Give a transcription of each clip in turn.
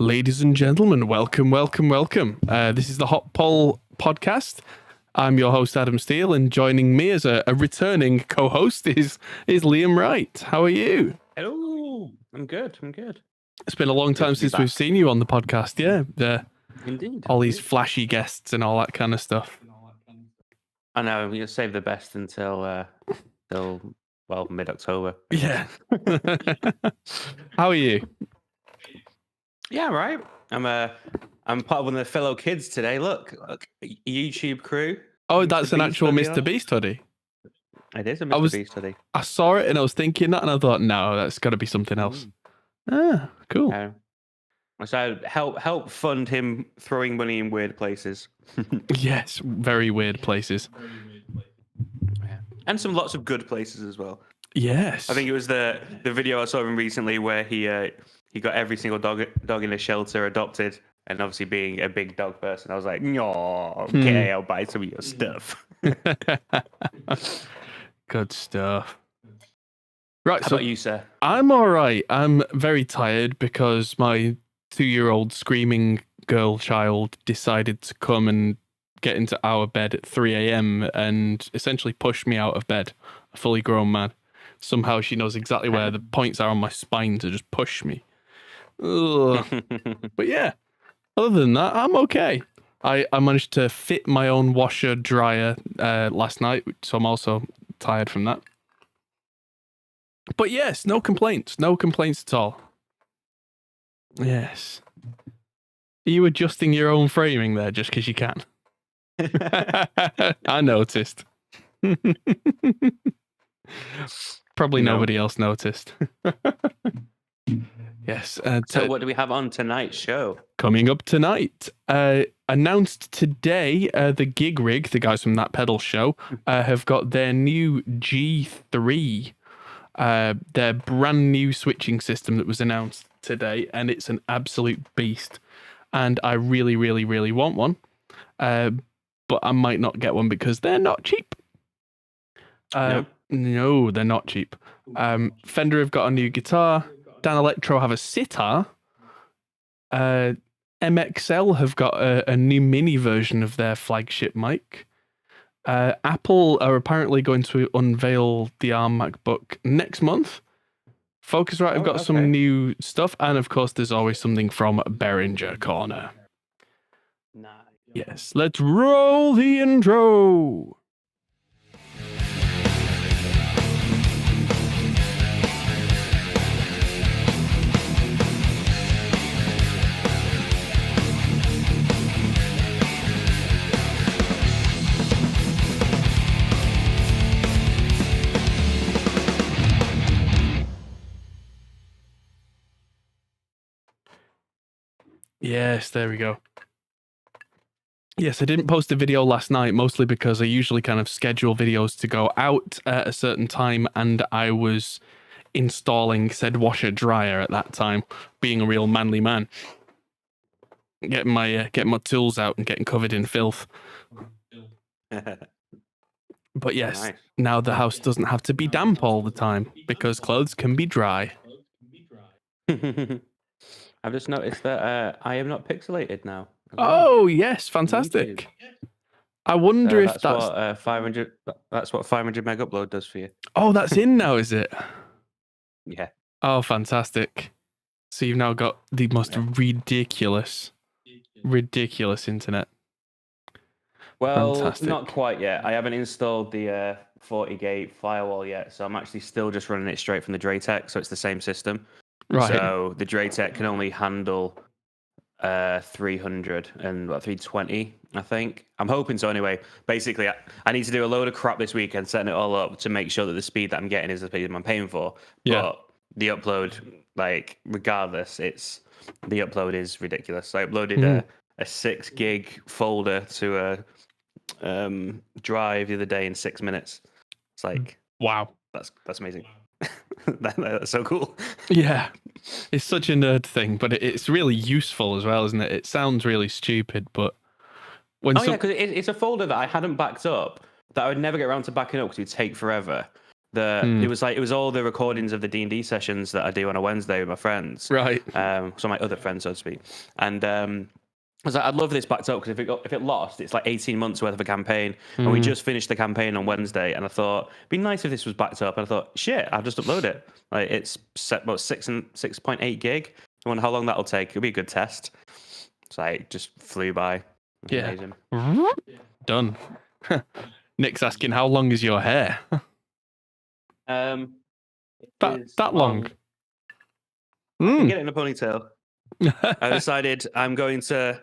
Ladies and gentlemen, welcome. This is the Hot Poll podcast. I'm your host, Adam Steele, and joining me as a returning co-host is Liam Wright. How are you? Hello. I'm good. It's been a long time since we've seen you on the podcast. Yeah. Indeed. All these flashy guests and all that kind of stuff. I know. We'll save the best until mid-October. Yeah. How are you? Yeah, right. I'm part of one of the fellow kids today. Look, YouTube crew. Oh, that's an actual Mr. Beast hoodie. It is a Mr. Beast hoodie. I saw it and I was thinking that, and I thought, no, that's got to be something else. Ah, cool. So help fund him throwing money in weird places. Yes, very weird places. Yeah. And lots of good places as well. Yes. I think it was the video I saw of him recently where he got every single dog in a shelter adopted, and obviously being a big dog person, I was like, no, okay, I'll buy some of your stuff. Good stuff. Right, How about you, sir? I'm all right. I'm very tired because my 2-year-old screaming girl child decided to come and get into our bed at 3 a.m. and essentially push me out of bed, a fully grown man. Somehow she knows exactly where the points are on my spine to just push me. Ugh. But yeah, other than that, I'm okay. I managed to fit my own washer dryer last night, so I'm also tired from that. But yes, no complaints at all. Yes. Are you adjusting your own framing there just because you can? I noticed. Probably nobody else noticed. Yes. So what do we have on tonight's show? Coming up tonight, announced today, the GigRig, the guys from That Pedal Show, have got their new G3, their brand new switching system that was announced today, and it's an absolute beast. And I really, really, really want one, but I might not get one because they're not cheap. No, they're not cheap. Fender have got a new guitar. Dan Electro have a Sitar. MXL have got a new mini version of their flagship mic. Apple are apparently going to unveil the ARM MacBook next month. Focusrite have got some new stuff. And of course, there's always something from Behringer Corner. Nice. Yes, let's roll the intro. Yes, there we go. Yes, I didn't post a video last night, mostly because I usually kind of schedule videos to go out at a certain time, and I was installing said washer dryer at that time, being a real manly man. Getting my tools out and getting covered in filth. But yes, nice. Now the house doesn't have to be damp all the time because clothes can be dry. I've just noticed that I am not pixelated now. Oh yes, fantastic! I wonder if that's what 500. That's what 500 meg upload does for you. Oh, that's in now, is it? Yeah. Oh, fantastic! So you've now got the most ridiculous internet. Well, fantastic. Not quite yet. I haven't installed the 40 firewall yet, so I'm actually still just running it straight from the Draytech, so it's the same system. Right. So the Draytech can only handle 300 and 320, I think. I'm hoping so anyway. Basically, I need to do a load of crap this weekend, setting it all up to make sure that the speed that I'm getting is the speed I'm paying for. Yeah. But the upload, like, regardless, the upload is ridiculous. I uploaded a 6 gig folder to a drive the other day in 6 minutes. It's like, wow, that's amazing. That's so cool. Yeah, it's such a nerd thing, but it's really useful as well, isn't it? It sounds really stupid, but when because it's a folder that I hadn't backed up, that I would never get around to backing up because it would take forever. It was all the recordings of the D&D sessions that I do on a Wednesday with my friends, Right. So my other friends, so to speak, and I was like, I'd love this backed up because if it lost, it's like 18 months worth of a campaign, and we just finished the campaign on Wednesday, and I thought it'd be nice if this was backed up, and I thought, shit, I'll just upload it. Like it's set about 6.8 gig. I wonder how long that'll take. It'll be a good test. So it just flew by. Yeah. Amazing. Done. Nick's asking, how long is your hair? That long. I can get it in a ponytail. I decided I'm going to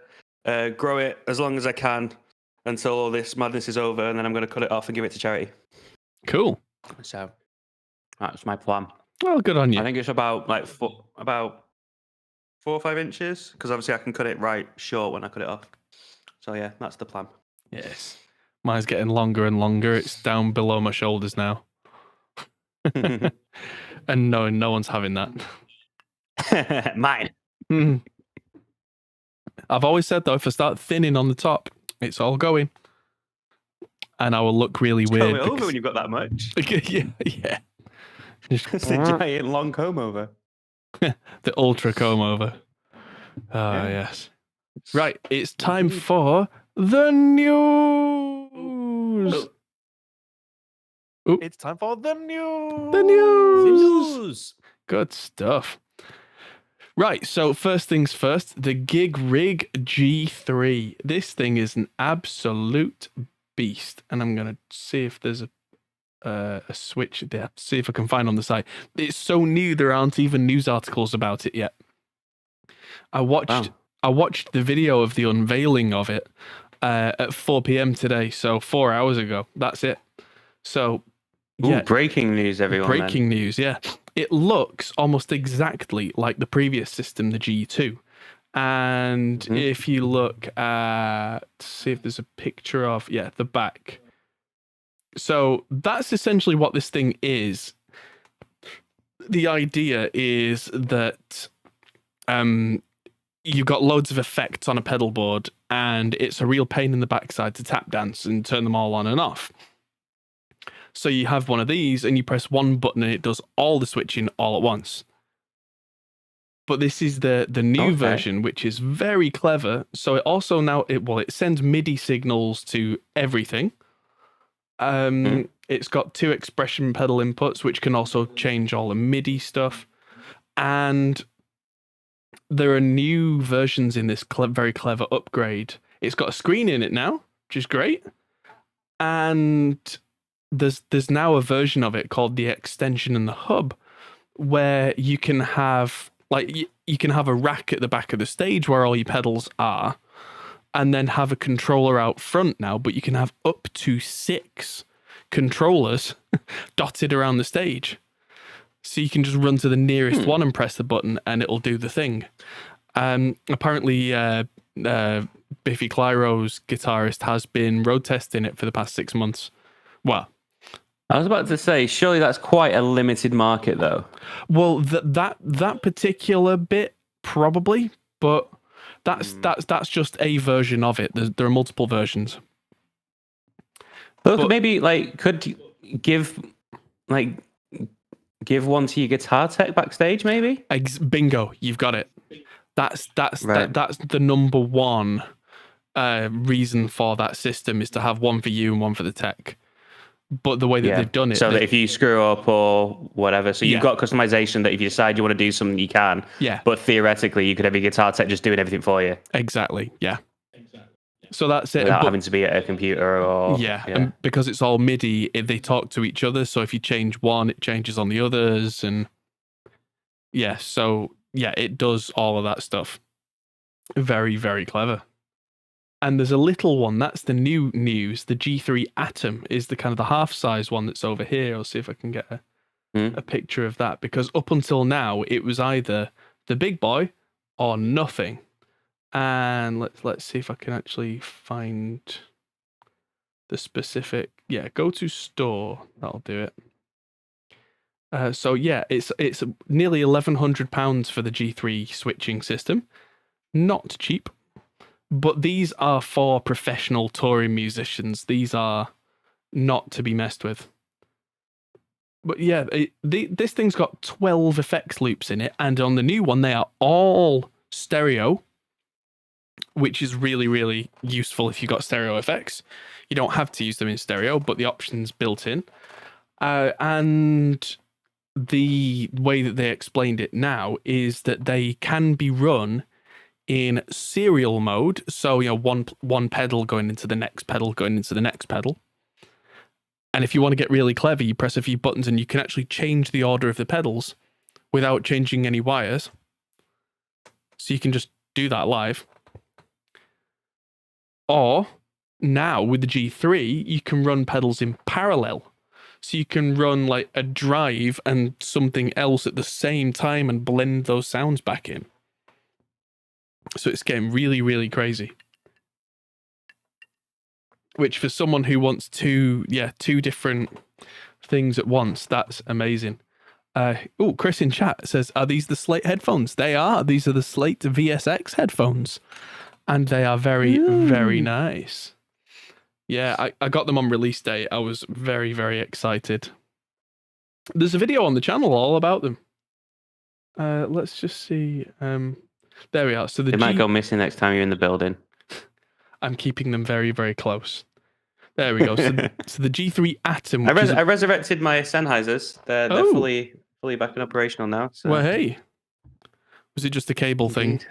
grow it as long as I can until all this madness is over, and then I'm going to cut it off and give it to charity. Cool. So that's my plan. Well, good on you. I think it's about 4 or 5 inches, because obviously I can cut it right short when I cut it off. So yeah, that's the plan. Yes. Mine's getting longer and longer. It's down below my shoulders now. And no one's having that. Mine. I've always said, though, if I start thinning on the top, it's all going. And I will look really weird. Comb it over when you've got that much. Yeah. It's a giant long comb over. The ultra comb over. Oh, yes. Right, it's time for the news. Ooh. It's time for the news. The news. Good stuff. Right, so first things first, the GigRig G3. This thing is an absolute beast, and I'm going to see if there's a switch there. See if I can find on the site. It's so new there aren't even news articles about it yet. I watched the video of the unveiling of it at 4 p.m. today, so 4 hours ago. That's it. So, yeah. Breaking news, everyone. Breaking news, yeah. It looks almost exactly like the previous system, the G2. And if you look at, see if there's a picture of, the back. So that's essentially what this thing is. The idea is that you've got loads of effects on a pedal board, and it's a real pain in the backside to tap dance and turn them all on and off. So you have one of these, and you press one button, and it does all the switching all at once. But this is the new version, which is very clever. So it also now it sends MIDI signals to everything. It's got 2 expression pedal inputs, which can also change all the MIDI stuff, and there are new versions in this very clever upgrade. It's got a screen in it now, which is great, and there's now a version of it called the extension and the hub, where you can have you can have a rack at the back of the stage where all your pedals are, and then have a controller out front now, but you can have up to 6 controllers dotted around the stage. So you can just run to the nearest one and press the button, and it'll do the thing. Apparently, Biffy Clyro's guitarist has been road testing it for the past 6 months. Well, I was about to say, surely that's quite a limited market, though. Well, that particular bit probably, but that's just a version of it. There are multiple versions. But maybe could you give one to your guitar tech backstage, maybe? Bingo, you've got it. That's the number one reason for that system, is to have one for you and one for the tech. But the way that they've done it, so that if you screw up or whatever, so you've got customization that if you decide you want to do something, you can. Yeah. But theoretically, you could have your guitar tech just doing everything for you. Exactly. Yeah. So that's it. Without having to be at a computer or and because it's all MIDI, they talk to each other. So if you change one, it changes on the others, and it does all of that stuff. Very, very clever. And there's a little one, that's the new news. The G3 Atom is the kind of the half-size one that's over here. I'll see if I can get a picture of that, because up until now, it was either the big boy or nothing. And let's see if I can actually find the specific. Yeah, go to store. That'll do it. It's nearly £1,100 for the G3 switching system. Not cheap. But these are for professional touring musicians. These are not to be messed with. But yeah, this thing's got 12 effects loops in it, and on the new one, they are all stereo, which is really, really useful if you've got stereo effects. You don't have to use them in stereo, but the option's built in. And the way that they explained it now is that they can be run in serial mode. So, one pedal going into the next pedal, going into the next pedal. And if you want to get really clever, you press a few buttons and you can actually change the order of the pedals without changing any wires. So you can just do that live. Or now with the G3, you can run pedals in parallel. So you can run like a drive and something else at the same time and blend those sounds back in. So it's getting really, really crazy. Which for someone who wants two different things at once, that's amazing. Chris in chat says, are these the Slate headphones? They are. These are the Slate VSX headphones. And they are very, very nice. Yeah, I got them on release day. I was very, very excited. There's a video on the channel all about them. Let's just see. There we are. So they might go missing next time you're in the building. I'm keeping them very, very close. There we go. So the G3 Atom. I resurrected my Sennheisers. They're fully back and operational now. So. Well, hey. Was it just a cable thing?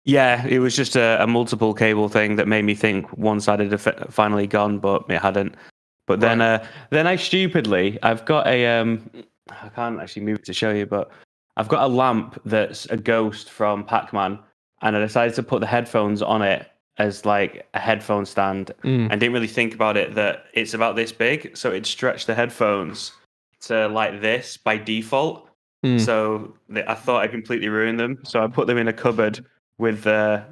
Yeah, it was just a multiple cable thing that made me think one side had finally gone, but it hadn't. But then I stupidly, I've got I can't actually move it to show you, but I've got a lamp that's a ghost from Pac-Man, and I decided to put the headphones on it as like a headphone stand, and didn't really think about it that it's about this big, so it stretched the headphones to like this by default. So I thought I completely ruined them, so I put them in a cupboard with a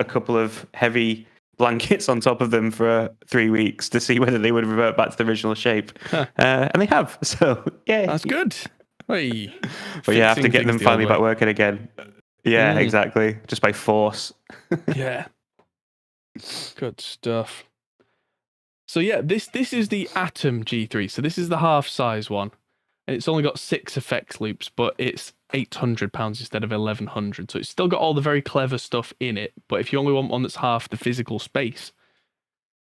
couple of heavy blankets on top of them for 3 weeks to see whether they would revert back to the original shape. And they have. So, yeah. That's good. Hey. But yeah, I have to get them finally back working again. Yeah, exactly. Just by force. Yeah. Good stuff. So yeah, this is the Atom G3. So this is the half size one. And it's only got 6 effects loops, but it's £800 instead of 1,100. So it's still got all the very clever stuff in it. But if you only want one that's half the physical space,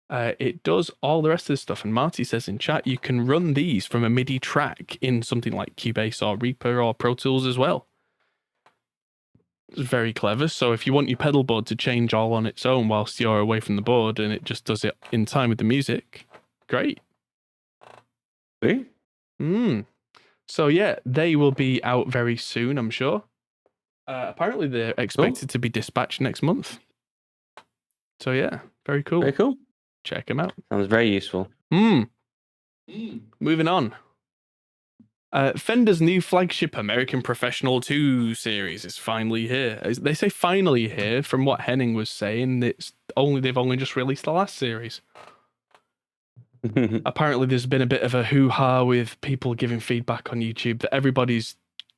it does all the rest of the stuff. And Marty says in chat, you can run these from a MIDI track in something like Cubase or Reaper or Pro Tools as well. It's very clever. So if you want your pedal board to change all on its own whilst you're away from the board and it just does it in time with the music, great. See? So yeah, they will be out very soon, I'm sure. Apparently they're expected to be dispatched next month. So yeah, very cool. Very cool. Check them out. Sounds very useful. Moving on. Fender's new flagship American Professional II series is finally here. They say finally here. From what Henning was saying, they've only just released the last series. Apparently there's been a bit of a hoo-ha with people giving feedback on YouTube that everybody's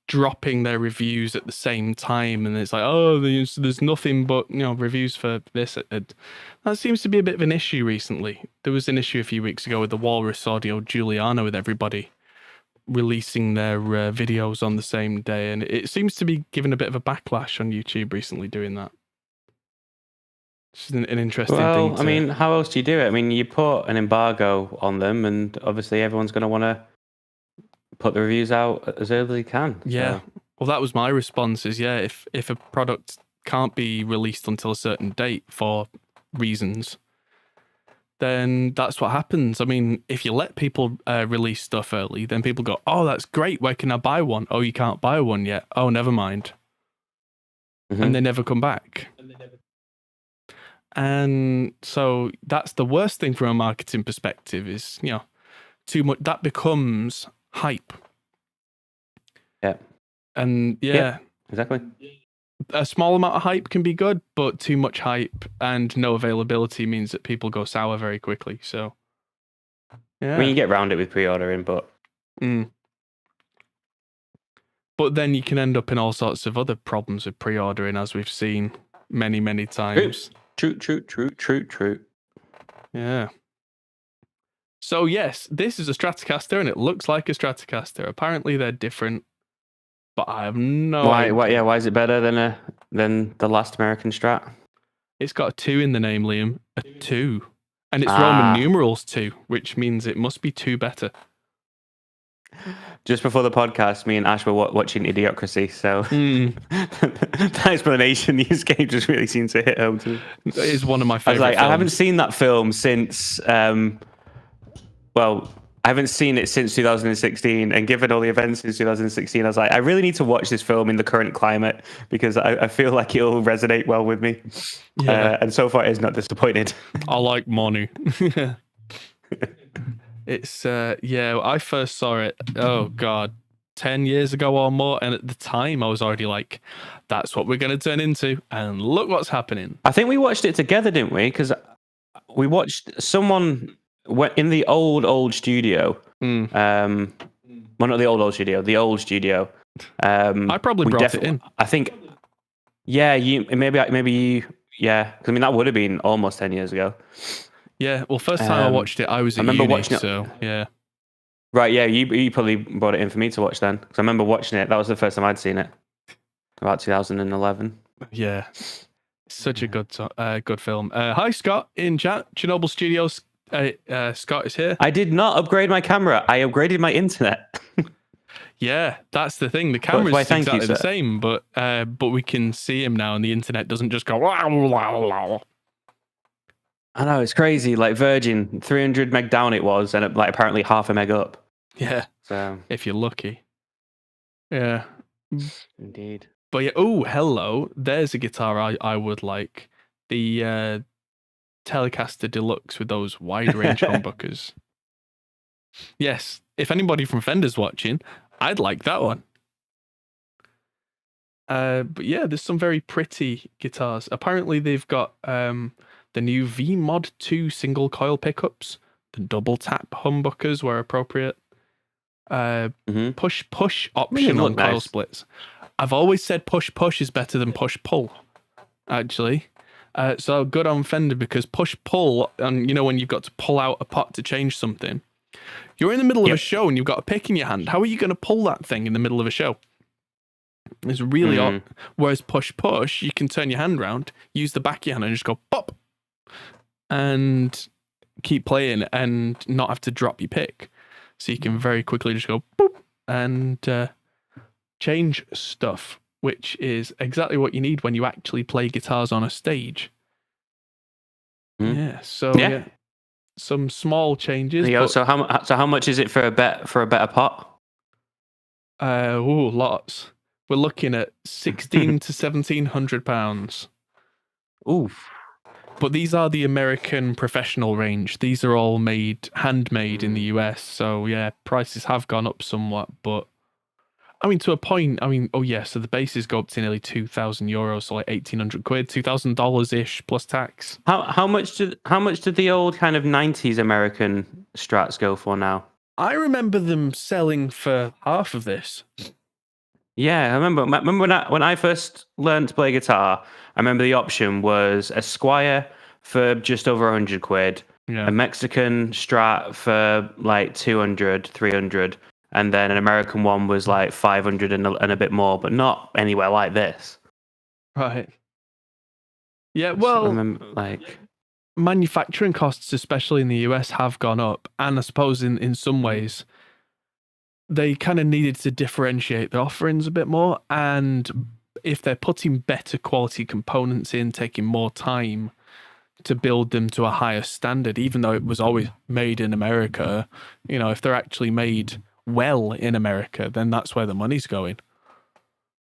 dropping their reviews at the same time, and it's like, oh, there's nothing but reviews for this. That seems to be a bit of an issue recently. There was an issue a few weeks ago with the Walrus Audio Juliana, with everybody releasing their videos on the same day, and it seems to be giving a bit of a backlash on YouTube recently doing that. It's an interesting thing. Well, I mean, how else do you do it? I mean, you put an embargo on them, and obviously everyone's going to want to put the reviews out as early as they can. Yeah. So. Well, that was my response is, if a product can't be released until a certain date for reasons, then that's what happens. I mean, if you let people release stuff early, then people go, oh, that's great. Where can I buy one? Oh, you can't buy one yet. Oh, never mind. And they never come back. And so that's the worst thing from a marketing perspective is, too much. That becomes hype. Yeah. And yeah, exactly. A small amount of hype can be good, but too much hype and no availability means that people go sour very quickly. So, yeah. I mean, you get around it with pre-ordering, but... But then you can end up in all sorts of other problems with pre-ordering, as we've seen many, many times. True. Yeah. So yes, this is a Stratocaster, and it looks like a Stratocaster. Apparently, they're different, but I have no Why? idea. Why is it better than the last American Strat? It's got a 2 in the name, Liam. A 2. And it's Roman numerals 2, which means it must be 2 better. Just before the podcast, me and Ash were watching Idiocracy, so the explanation you just gave just really seems to hit home to me. It is one of my I favorite was like, films. I haven't seen that film since, I haven't seen it since 2016, and given all the events since 2016, I was like, I really need to watch this film in the current climate because I feel like it'll resonate well with me. Yeah. And so far, it's not disappointed. I like Monu. It's, I first saw it, oh God, 10 years ago or more. And at the time, I was already like, that's what we're going to turn into. And look what's happening. I think we watched it together, didn't we? Because we watched someone in the old studio. Well, not the old studio, the old studio. I probably brought it in. I think, yeah, maybe you, yeah. Because I mean, that would have been almost 10 years ago. Yeah, well, first time I watched it, I was at uni, watching it. So yeah. Right, yeah, you probably brought it in for me to watch then. Because I remember watching it. That was the first time I'd seen it. About 2011. Yeah, such a good film. Hi, Scott, in chat. Chernobyl Studios. Scott is here. I did not upgrade my camera. I upgraded my internet. Yeah, that's the thing. The camera's exactly the same, but we can see him now, and the internet doesn't just go. I know, it's crazy. Like Virgin, 300 meg down it was, and like apparently half a meg up. Yeah. So if you're lucky. Yeah. Indeed. But yeah, oh, hello. There's a guitar I would like. The Telecaster Deluxe with those wide range humbuckers. Yes, if anybody from Fender's watching, I'd like that one. But yeah, there's some very pretty guitars. Apparently they've got the new V Mod 2 single coil pickups, the double tap humbuckers where appropriate. Push option on coil splits. I've always said push is better than push pull, actually. So good on Fender, because push pull, and you know when you've got to pull out a pot to change something, you're in the middle of a show and you've got a pick in your hand. How are you going to pull that thing in the middle of a show? It's really odd. Whereas push, you can turn your hand around, use the back of your hand and just go pop and keep playing and not have to drop your pick. So you can very quickly just go boop and change stuff, which is exactly what you need when you actually play guitars on a stage. Yeah, so yeah. Some small changes. So how much is it for a better pot? Lots. We're looking at £1,600 to £1,700. Ooh. But these are the American professional range. These are all handmade in the US. So yeah, prices have gone up somewhat, but I mean, to a point. I mean, so the bases go up to nearly €2,000, so like £1,800, $2,000 ish plus tax. How much did the old kind of 90s American Strats go for now? I remember them selling for half of this. Yeah, I remember when I first learned to play guitar, I remember the option was a Squire for just over £100, a Mexican Strat for like 200, 300, and then an American one was like 500 and a bit more, but not anywhere like this. Right. Yeah, well, I remember, like, manufacturing costs, especially in the US, have gone up, and I suppose in some ways they kind of needed to differentiate the offerings a bit more, and if they're putting better quality components in, taking more time to build them to a higher standard, even though it was always made in America, if they're actually made well in America, then that's where the money's going.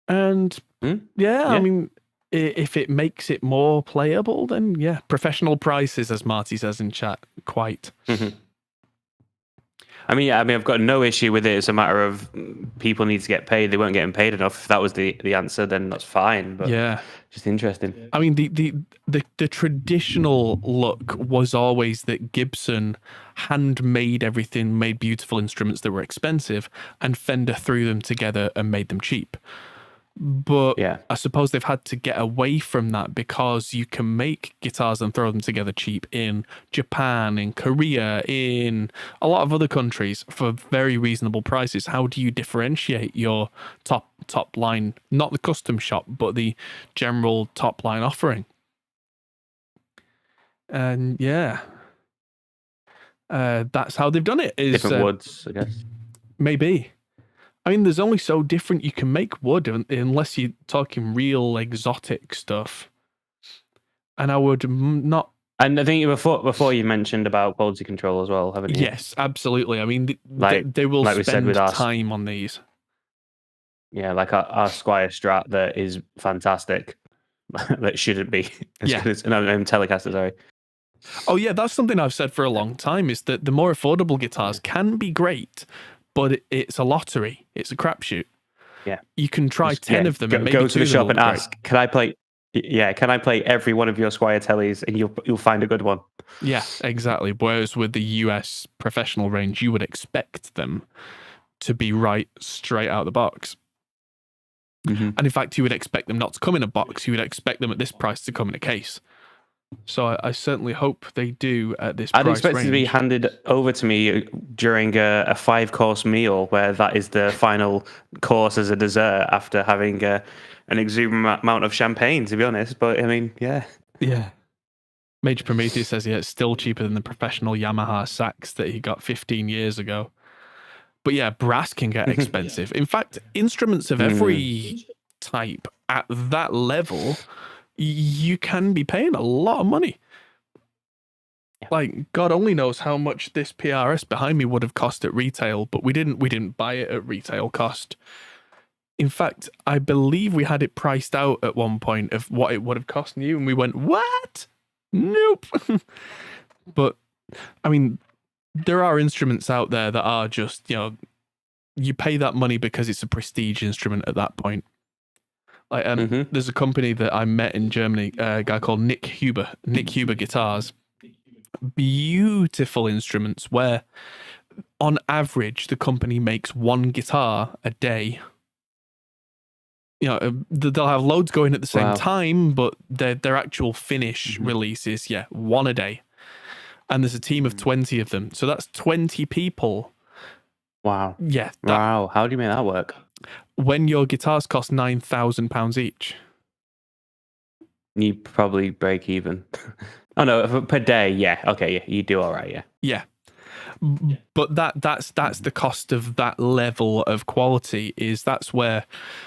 And I mean, if it makes it more playable, then yeah, professional prices, as Marty says in chat, quite. I mean, I've got no issue with it. It's a matter of people need to get paid. They weren't getting paid enough. If that was the answer, then that's fine. But yeah, just interesting. I mean, the traditional look was always that Gibson handmade everything, made beautiful instruments that were expensive, and Fender threw them together and made them cheap. But Yeah. I suppose they've had to get away from that because you can make guitars and throw them together cheap in Japan, in Korea, in a lot of other countries for very reasonable prices. How do you differentiate your top line, not the custom shop, but the general top line offering? And yeah, that's how they've done it. Is Different woods, I guess. maybe. I mean, there's only so different you can make wood unless you're talking real exotic stuff. And I would not. And I think before you mentioned about quality control as well, haven't you? Yes, absolutely. I mean, Like- they will like we said spend with us. time on these. Yeah, like our Squire Strat that is fantastic. That shouldn't be as Yeah. good as Telecaster, sorry. Oh yeah, that's something I've said for a long time. Is that the more affordable guitars can be great, but it's a lottery. It's a crapshoot. Yeah. You can try 10 of them and maybe go to two the of them shop will and be great. ask, can I play? Yeah, can I play every one of your Squire Tellies, and you'll find a good one. Yeah, exactly. Whereas with the US professional range, you would expect them to be right straight out of the box. Mm-hmm. And in fact, you would expect them not to come in a box. You would expect them at this price to come in a case. So I certainly hope they do at this price I'd expect it to be range. handed over to me during a 5-course meal, where that is the final course as a dessert after having an exuberant amount of champagne, to be honest. But I mean, yeah. Yeah. Major Prometheus says, yeah, it's still cheaper than the professional Yamaha sax that he got 15 years ago. But yeah, brass can get expensive. In fact, instruments of every type at that level, you can be paying a lot of money. Yeah. Like, God only knows how much this PRS behind me would have cost at retail, but we didn't buy it at retail cost. In fact, I believe we had it priced out at one point of what it would have cost new, and we went, what? Nope. But I mean, there are instruments out there that are just, you pay that money because it's a prestige instrument at that point. Like, there's a company that I met in Germany, a guy called Nick Huber Guitars. Beautiful instruments where, on average, the company makes one guitar a day. They'll have loads going at the same time, but their actual finish release is, one a day. And there's a team of 20 of them. So that's 20 people. Wow. Yeah. Wow. How do you make that work? When your guitars cost £9,000 each. You probably break even. Oh no, per day, yeah. Okay, yeah, you do all right, yeah. Yeah. But that's the cost of that level of quality. That's where,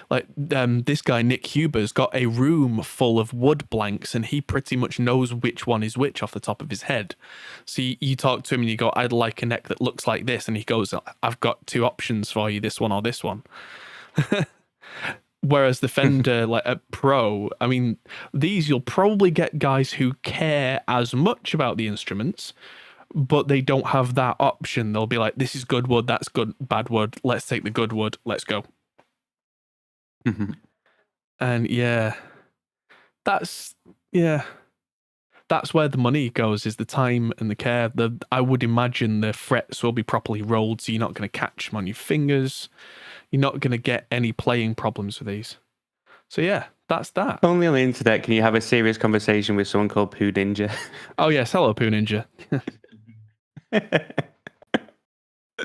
like, this guy Nick Huber's got a room full of wood blanks, and he pretty much knows which one is which off the top of his head. So you talk to him and you go, I'd like a neck that looks like this, and he goes, I've got two options for you, this one or this one. Whereas the Fender like a Pro, I mean, these you'll probably get guys who care as much about the instruments, but they don't have that option. They'll be like, this is good wood, that's good bad wood, let's take the good wood, let's go. And that's where the money goes, is the time and the care. I would imagine the frets will be properly rolled, so you're not going to catch them on your fingers. You're not going to get any playing problems with these. So yeah, that's that. Only on the internet can you have a serious conversation with someone called Poo Ninja. Oh yes, hello Poo Ninja.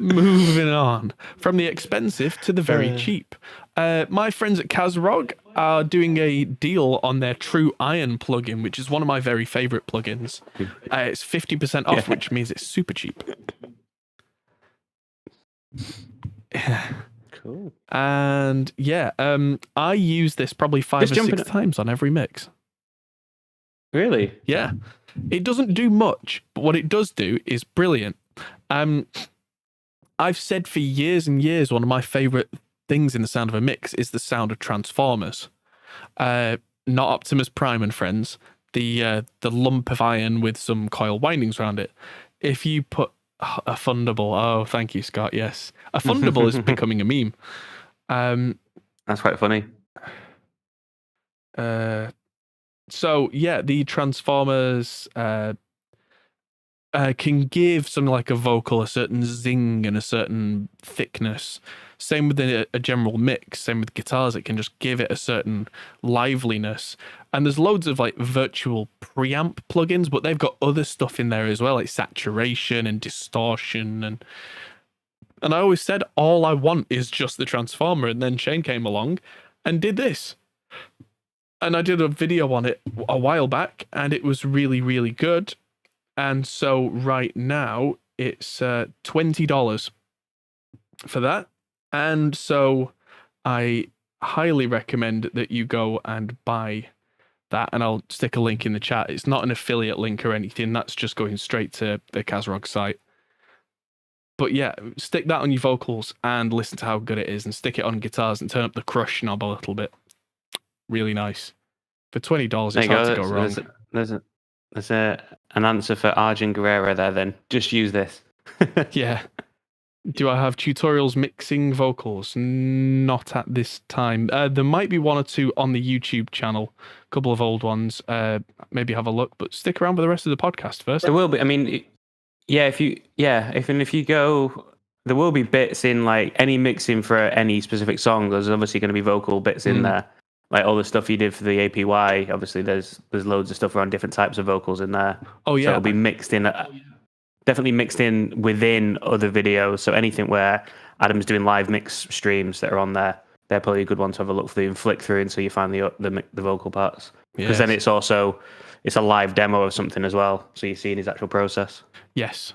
Moving on from the expensive to the very cheap. My friends at Kazrog are doing a deal on their True Iron plugin, which is one of my very favorite plugins. It's 50% off, which means it's super cheap. Cool. And I use this probably 5 or 6 times on every mix. Really? Yeah. It doesn't do much, but what it does do is brilliant. I've said for years and years, one of my favorite things in the sound of a mix is the sound of transformers. Not Optimus Prime and friends, the lump of iron with some coil windings around it. If you put a Thunderball, oh, thank you, Scott, yes. A Thunderball is becoming a meme. That's quite funny. So, yeah, the transformers can give something like a vocal a certain zing and a certain thickness. Same with a general mix. Same with guitars, it can just give it a certain liveliness. And there's loads of like virtual preamp plugins, but they've got other stuff in there as well, like saturation and distortion. And I always said all I want is just the transformer. And then Shane came along and did this. And I did a video on it a while back, and it was really, really good. And so right now it's $20 for that. And so I highly recommend that you go and buy that. And I'll stick a link in the chat. It's not an affiliate link or anything. That's just going straight to the Kazrog site. But yeah, stick that on your vocals and listen to how good it is, and stick it on guitars and turn up the crush knob a little bit. Really nice. For $20, it's hard to go wrong. There's an answer for Arjun Guerrero there then. Just use this. Yeah. Do I have tutorials mixing vocals? Not at this time. There might be one or two on the YouTube channel, a couple of old ones. Maybe have a look, but stick around for the rest of the podcast first. There will be. I mean, if you go, there will be bits in like any mixing for any specific song. There's obviously going to be vocal bits in there. Like all the stuff you did for the APY, obviously there's loads of stuff around different types of vocals in there. Oh yeah, so it'll be mixed in, definitely mixed in within other videos. So anything where Adam's doing live mix streams that are on there, they're probably a good one to have a look through and flick through until you find the vocal parts. Because then it's a live demo of something as well, so you're seeing his actual process. Yes.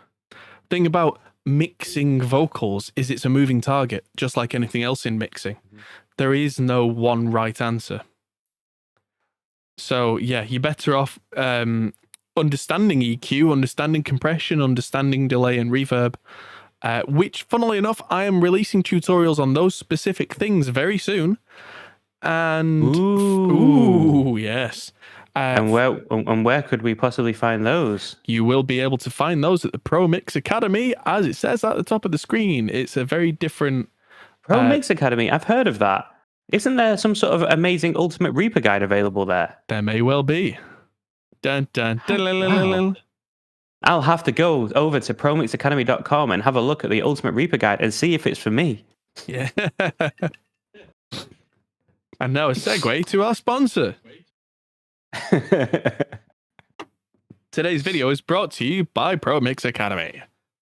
Thing about mixing vocals is it's a moving target, just like anything else in mixing. There is no one right answer. So yeah, you're better off understanding EQ, understanding compression, understanding delay and reverb, which, funnily enough, I am releasing tutorials on those specific things very soon. And ooh yes. And where could we possibly find those? You will be able to find those at the Pro Mix Academy, as it says at the top of the screen. It's a very different Pro Mix Academy. I've heard of that. Isn't there some sort of amazing Ultimate Reaper guide available there? There may well be. Dun, dun, Wow. I'll have to go over to promixacademy.com and have a look at the Ultimate Reaper guide and see if it's for me. Yeah. And now a segue to our sponsor. Today's video is brought to you by Pro Mix Academy.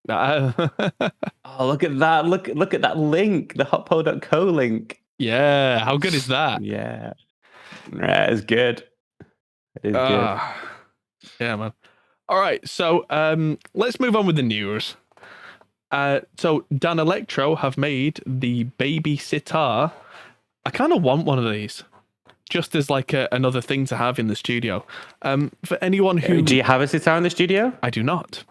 Oh, look at that. Look at that link, the hotpo.co link. Yeah, how good is that? Yeah, it's good. It is good. Yeah, man. All right, so let's move on with the news. So Dan Electro have made the baby sitar. I kind of want one of these, just as like another thing to have in the studio. For anyone who... Do you have a sitar in the studio? I do not.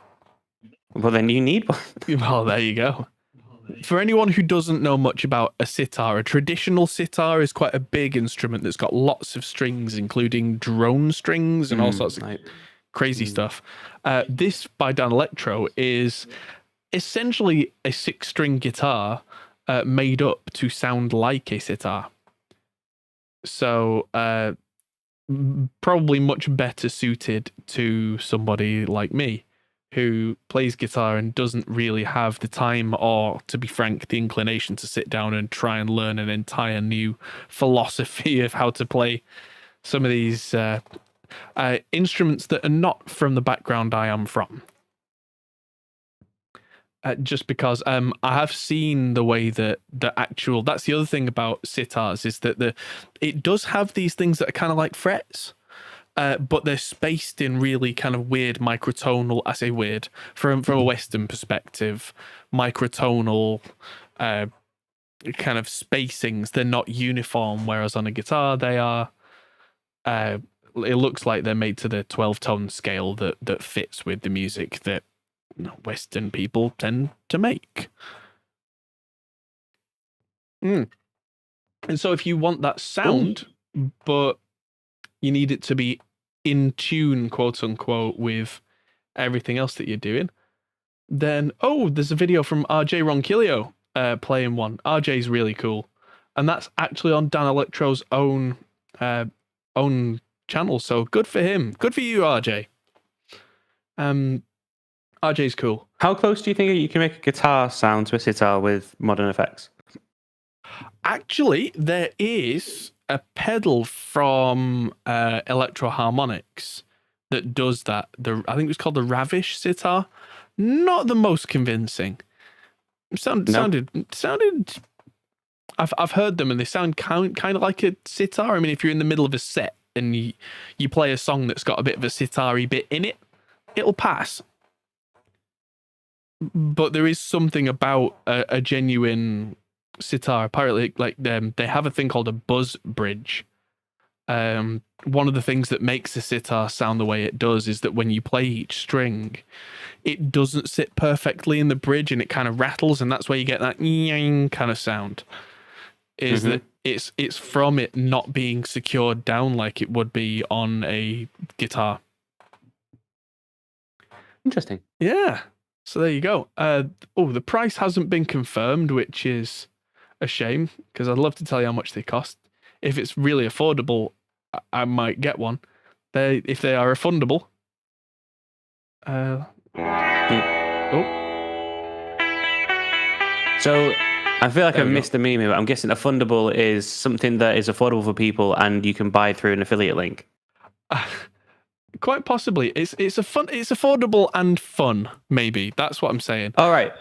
Well, then you need one. Well, there you go. For anyone who doesn't know much about a sitar, a traditional sitar is quite a big instrument that's got lots of strings, including drone strings and all sorts of crazy stuff. This by Dan Electro is essentially a 6-string guitar made up to sound like a sitar. So probably much better suited to somebody like me, who plays guitar and doesn't really have the time or, to be frank, the inclination to sit down and try and learn an entire new philosophy of how to play some of these instruments that are not from the background I am from. Just because I have seen the way that that's the other thing about sitars, is that it does have these things that are kind of like frets. But they're spaced in really kind of weird microtonal, I say weird, from a Western perspective, microtonal kind of spacings. They're not uniform, whereas on a guitar they are. It looks like they're made to the 12-tone scale that fits with the music that Western people tend to make. And so if you want that sound, but you need it to be in tune, quote unquote, with everything else that you're doing, then there's a video from RJ Ronquillo playing one. RJ's really cool, and that's actually on Dan Electro's own channel. So good for him. Good for you, RJ. RJ's cool. How close do you think you can make a guitar sound to a sitar with modern effects? Actually, there is a pedal from Electro Harmonics that does that. I think it was called the Ravish sitar. Not the most convincing. Sounded. I've heard them and they sound kind of like a sitar. I mean, if you're in the middle of a set and you play a song that's got a bit of a sitar-y bit in it, it'll pass. But there is something about a genuine sitar. Apparently, like they have a thing called a buzz bridge. One of the things that makes a sitar sound the way it does is that when you play each string, it doesn't sit perfectly in the bridge and it kind of rattles, and that's where you get that kind of sound. Is that it's from it not being secured down like it would be on a guitar. Interesting. Yeah. So there you go. The price hasn't been confirmed, which is a shame because I'd love to tell you how much they cost. If it's really affordable, I might get one. If they are refundable. So I feel like I've missed the meme, but I'm guessing affordable is something that is affordable for people and you can buy through an affiliate link. Quite possibly. It's affordable and fun, maybe. That's what I'm saying. All right.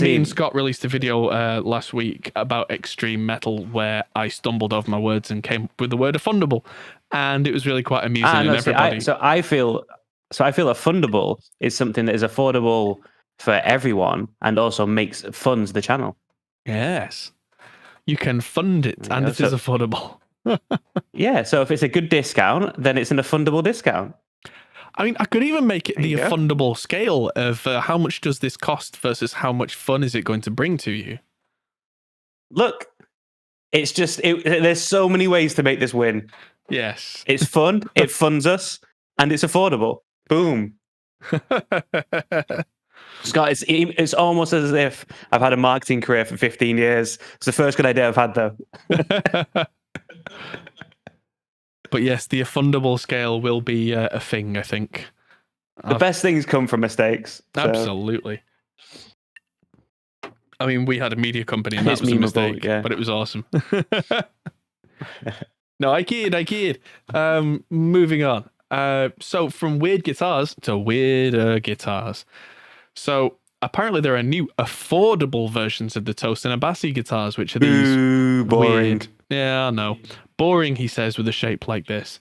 Me and Scott released a video last week about extreme metal where I stumbled over my words and came up with the word affordable, and it was really quite amusing. I feel affordable is something that is affordable for everyone and also funds the channel. Yes. You can fund it and it is affordable. Yeah, so if it's a good discount, then it's an affordable discount. I mean, I could even make it the affordable scale of how much does this cost versus how much fun is it going to bring to you. Look, it's just, there's so many ways to make this win. Yes. It's fun, it funds us, and it's affordable. Boom. Scott, it's almost as if I've had a marketing career for 15 years. It's the first good idea I've had, though. But yes, the affordable scale will be a thing, I think. The best things come from mistakes. So. Absolutely. I mean, we had a media company and that was a mistake, but it was awesome. No, I kid. Moving on. So from weird guitars to weirder guitars. So apparently there are new affordable versions of the Tosin Abasi guitars, which are these boring. Weird. Yeah, I know. Boring, he says, with a shape like this.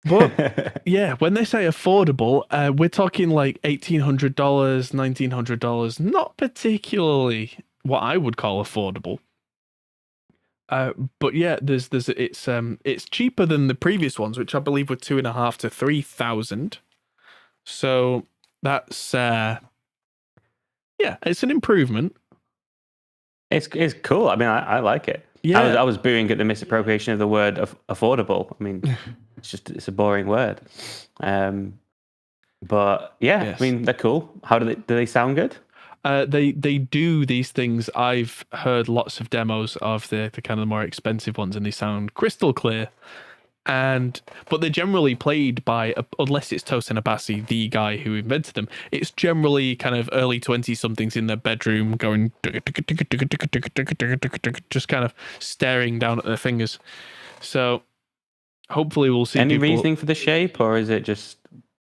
But yeah, when they say affordable, we're talking like $1,800, $1,900. Not particularly what I would call affordable. But yeah, it's cheaper than the previous ones, which I believe were $2,500 to $3,000. So that's it's an improvement. It's cool. I mean, I like it. Yeah. I was booing at the misappropriation of the word affordable. I mean, it's a boring word. But yeah, yes. I mean, they're cool. How do they sound good? They do these things. I've heard lots of demos of the kind of the more expensive ones, and they sound crystal clear. But they're generally played by, unless it's Tosin Abasi, the guy who invented them, it's generally kind of early 20-somethings in their bedroom going just kind of staring down at their fingers. So hopefully we'll see. Any reasoning for the shape, or is it just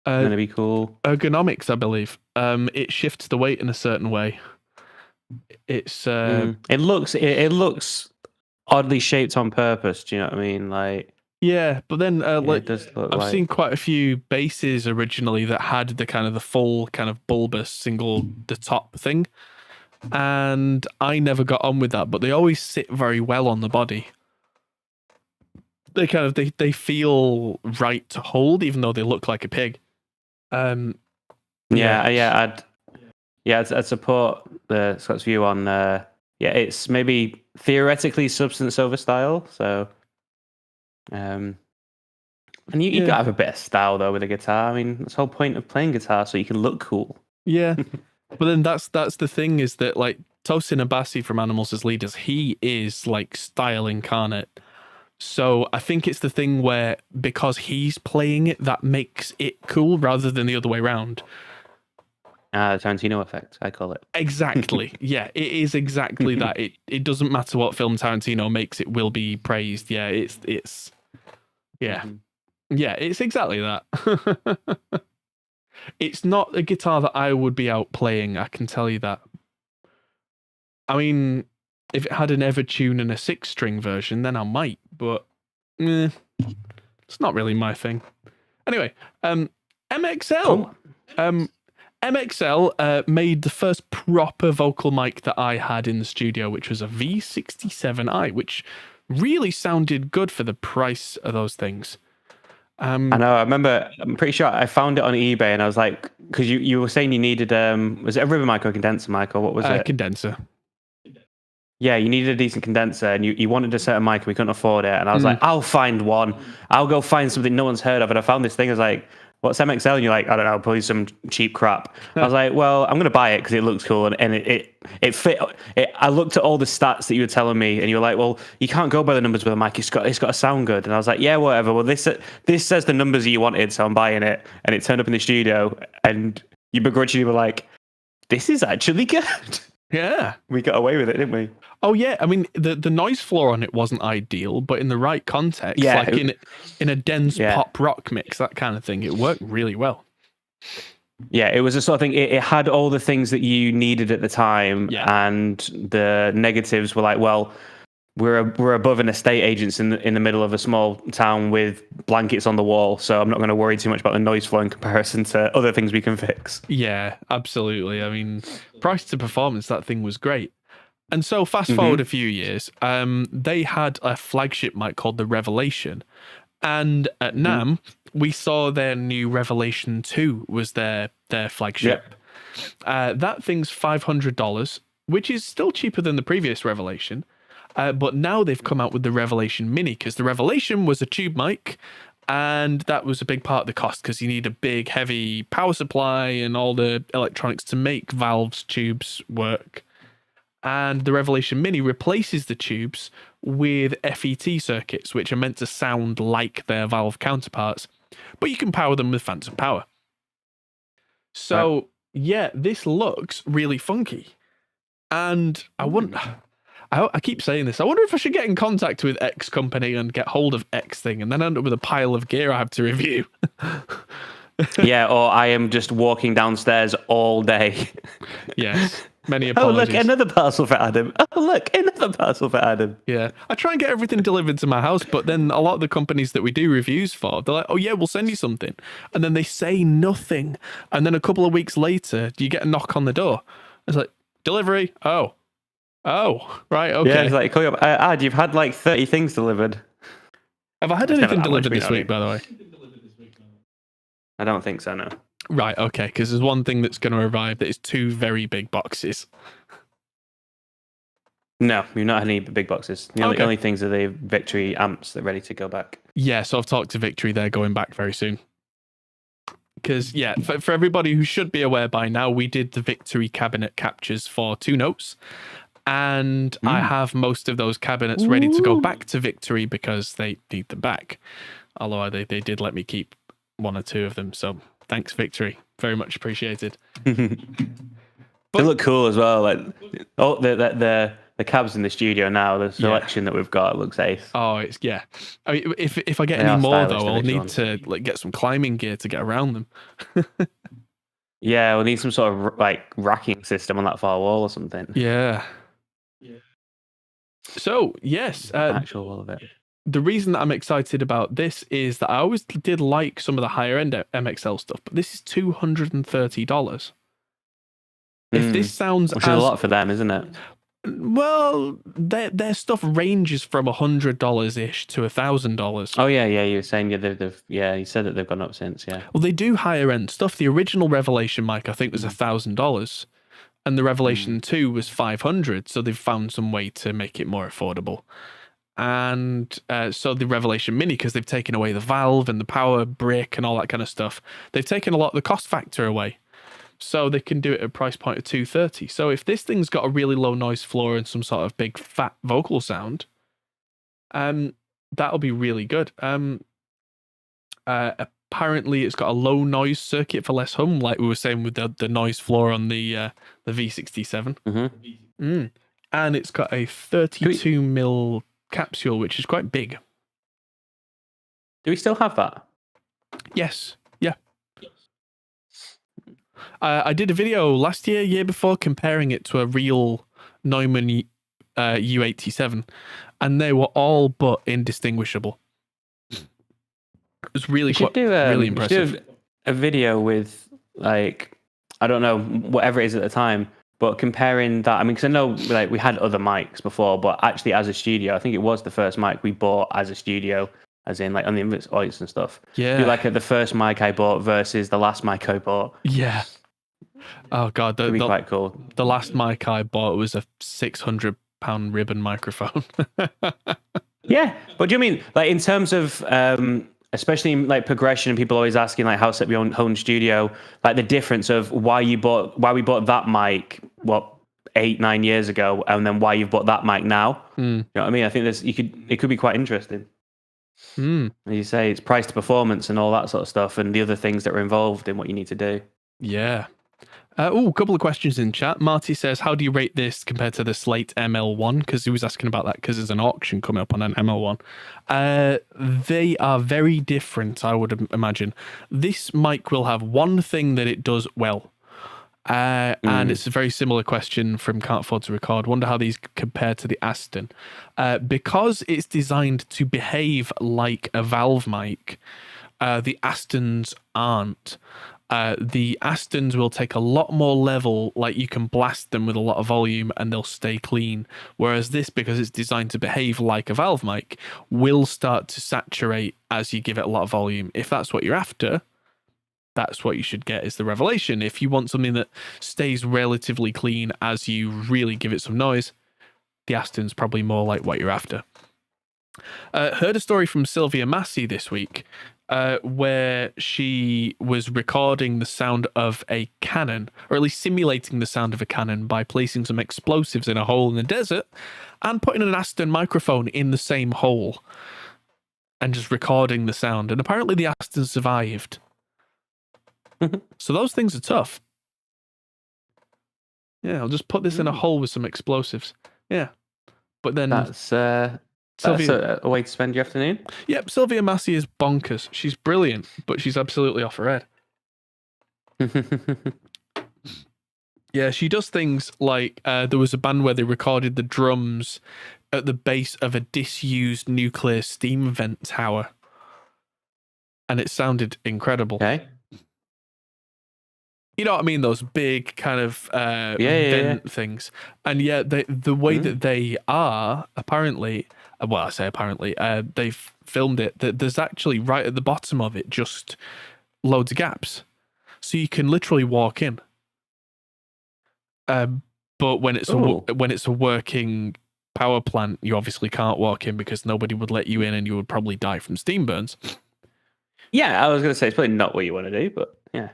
going to be cool? Ergonomics, I believe. It shifts the weight in a certain way. It's it looks oddly shaped on purpose. Do you know what I mean? Like. Yeah, but then I've seen quite a few basses originally that had the kind of the full kind of bulbous the top thing, and I never got on with that. But they always sit very well on the body. They kind of they feel right to hold, even though they look like a pig. I'd support Scott's view on it's maybe theoretically substance over style, so. And you gotta have a bit of style though with a guitar. I mean, that's the whole point of playing guitar, so you can look cool. Yeah, but then that's the thing is that like Tosin Abasi from Animals as Leaders, he is like style incarnate. So I think it's the thing where because he's playing it, that makes it cool rather than the other way around. Tarantino effect, I call it. Exactly. Yeah, it is exactly that. It doesn't matter what film Tarantino makes, it will be praised. Yeah, it's yeah. Yeah, it's exactly that. It's not a guitar that I would be out playing, I can tell you that. I mean, if it had an Evertune and a 6-string version, then I might, but it's not really my thing. Anyway, MXL. MXL made the first proper vocal mic that I had in the studio, which was a V67i, which really sounded good for the price of those things. I know. I remember. I'm pretty sure I found it on eBay, and I was like, because you were saying you needed was it a river mic or a condenser mic or what was it? Condenser. Yeah, you needed a decent condenser, and you wanted a certain mic, and we couldn't afford it. And I was like, I'll find one. I'll go find something no one's heard of. And I found this thing. I was like, what's MXL? And you're like, I don't know, probably some cheap crap. I was like, well, I'm gonna buy it because it looks cool, and it fit. I looked at all the stats that you were telling me, and you were like, well, you can't go by the numbers with a mic. It's got to sound good. And I was like, yeah, whatever. Well, this says the numbers that you wanted, so I'm buying it. And it turned up in the studio, and you begrudgingly were like, this is actually good. Yeah, we got away with it, didn't we? Oh yeah, I mean the noise floor on it wasn't ideal, but in the right context, like in a dense pop rock mix, that kind of thing, it worked really well. Yeah, it was a sort of thing. It had all the things that you needed at the time, and the negatives were like, well, we're above an estate agents in the middle of a small town with blankets on the wall, so I'm not going to worry too much about the noise floor in comparison to other things we can fix. Yeah, absolutely. I mean, price to performance, that thing was great. And so fast forward a few years, they had a flagship mic called the Revelation. And at NAMM, we saw their new Revelation 2 was their flagship. That thing's $500, which is still cheaper than the previous Revelation. But now they've come out with the Revelation Mini, because the Revelation was a tube mic, and that was a big part of the cost, because you need a big, heavy power supply and all the electronics to make valves, tubes work. And the Revelation Mini replaces the tubes with FET circuits, which are meant to sound like their valve counterparts, but you can power them with phantom power. So, yeah, this looks really funky. And I keep saying this, I wonder if I should get in contact with X company and get hold of X thing, and then end up with a pile of gear I have to review. Yeah, or I am just walking downstairs all day. Yes. Many apologies. Oh, look, another parcel for Adam. Oh, look, another parcel for Adam. Yeah. I try and get everything delivered to my house, but then a lot of the companies that we do reviews for, they're like, oh, yeah, we'll send you something. And then they say nothing. And then a couple of weeks later, you get a knock on the door. It's like, delivery. Oh, right, okay. Yeah, it's like, call you up. Ad, you've had like 30 things delivered. Have I had anything delivered this week, by the way? I don't think so, no. Right, okay, because there's one thing that's going to arrive that is 2 very big boxes. No, we've not had any big boxes. The only things are the Victory amps that are ready to go back. Yeah, so I've talked to Victory. They're going back very soon. Because, yeah, for everybody who should be aware by now, we did the Victory cabinet captures for 2 notes. And I have most of those cabinets ready to go back to Victory because they need them back. Although they did let me keep 1 or 2 of them, so thanks, Victory. Very much appreciated. They look cool as well. Like the cabs in the studio now, the selection that we've got looks ace. Oh, it's I mean, if I get any more though, I'll need to like get some climbing gear to get around them. Yeah, we'll need some sort of like racking system on that far wall or something. Yeah. So yes, actual wall of it. The reason that I'm excited about this is that I always did like some of the higher end MXL stuff, but this is $230. If this sounds which is a lot for them, isn't it? Well, their stuff ranges from $100 ish to $1,000. Oh yeah, you were saying you said that they've gone up since, yeah. Well, they do higher end stuff. The original Revelation mic I think was $1,000, and the Revelation 2 was $500. So they've found some way to make it more affordable. And so the Revelation Mini, because they've taken away the valve and the power brick and all that kind of stuff, they've taken a lot of the cost factor away. So they can do it at a price point of $230. So if this thing's got a really low noise floor and some sort of big fat vocal sound, that'll be really good. apparently it's got a low noise circuit for less hum, like we were saying with the noise floor on the V67. And it's got a 32 mil capsule, which is quite big. Do we still have that? Yes. Yeah. I did a video last year before, comparing it to a real Neumann U87, and they were all but indistinguishable. It was really really impressive. Do a video with, like, I don't know, whatever it is at the time, but comparing that. I mean, because I know, like, we had other mics before, but actually as a studio, I think it was the first mic we bought as a studio, as in, like, on the invites and stuff. Yeah. Do, like, the first mic I bought versus the last mic I bought. Yeah. Oh god, that'd be quite cool. The last mic I bought was a £600 ribbon microphone. Yeah, but do you mean, like, in terms of especially in, like, progression, people always asking, like, how set your own home studio, like the difference of why we bought that mic 8-9 years ago, and then why you've bought that mic now. You know what I mean? I think it could be quite interesting. As you say, it's price to performance and all that sort of stuff, and the other things that are involved in what you need to do. Yeah. A couple of questions in chat. Marty says, how do you rate this compared to the Slate ML1? Because he was asking about that because there's an auction coming up on an ML1. They are very different, I would imagine. This mic will have one thing that it does well. And it's a very similar question from Can't Afford to Record. Wonder how these compare to the Aston. Because it's designed to behave like a valve mic, the Astons aren't. The Astons will take a lot more level, like you can blast them with a lot of volume and they'll stay clean. Whereas this, because it's designed to behave like a valve mic, will start to saturate as you give it a lot of volume. If that's what you're after, that's what you should get, is the Revelation. If you want something that stays relatively clean as you really give it some noise, the Aston's probably more like what you're after. Heard a story from Sylvia Massey this week, where she was recording the sound of a cannon, or at least simulating the sound of a cannon by placing some explosives in a hole in the desert and putting an Aston microphone in the same hole and just recording the sound. And apparently the Aston survived. So those things are tough. Yeah, I'll just put this in a hole with some explosives. Yeah. But then that's a way to spend your afternoon. Yep, Sylvia Massey is bonkers. She's brilliant, but she's absolutely off her head. Yeah, she does things like there was a band where they recorded the drums at the base of a disused nuclear steam vent tower, and it sounded incredible. Okay. You know what I mean? Those big kind of vent things. And yeah, the way that they are, apparently, well, I say apparently, they've filmed it, that there's actually right at the bottom of it just loads of gaps. So you can literally walk in. But when it's a working power plant, you obviously can't walk in because nobody would let you in and you would probably die from steam burns. Yeah, I was going to say, it's probably not what you want to do, but yeah.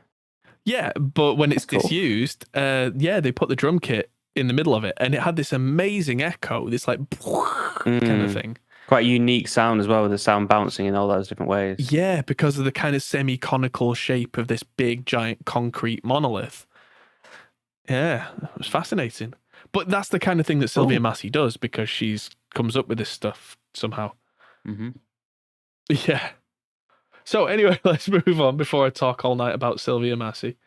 Yeah, but when it's disused, they put the drum kit in the middle of it, and it had this amazing echo, this like kind of thing. Quite a unique sound as well, with the sound bouncing in all those different ways. Yeah, because of the kind of semi-conical shape of this big, giant concrete monolith. Yeah, it was fascinating. But that's the kind of thing that Sylvia Massey does, because she's comes up with this stuff somehow. Yeah. So anyway, let's move on before I talk all night about Sylvia Massey.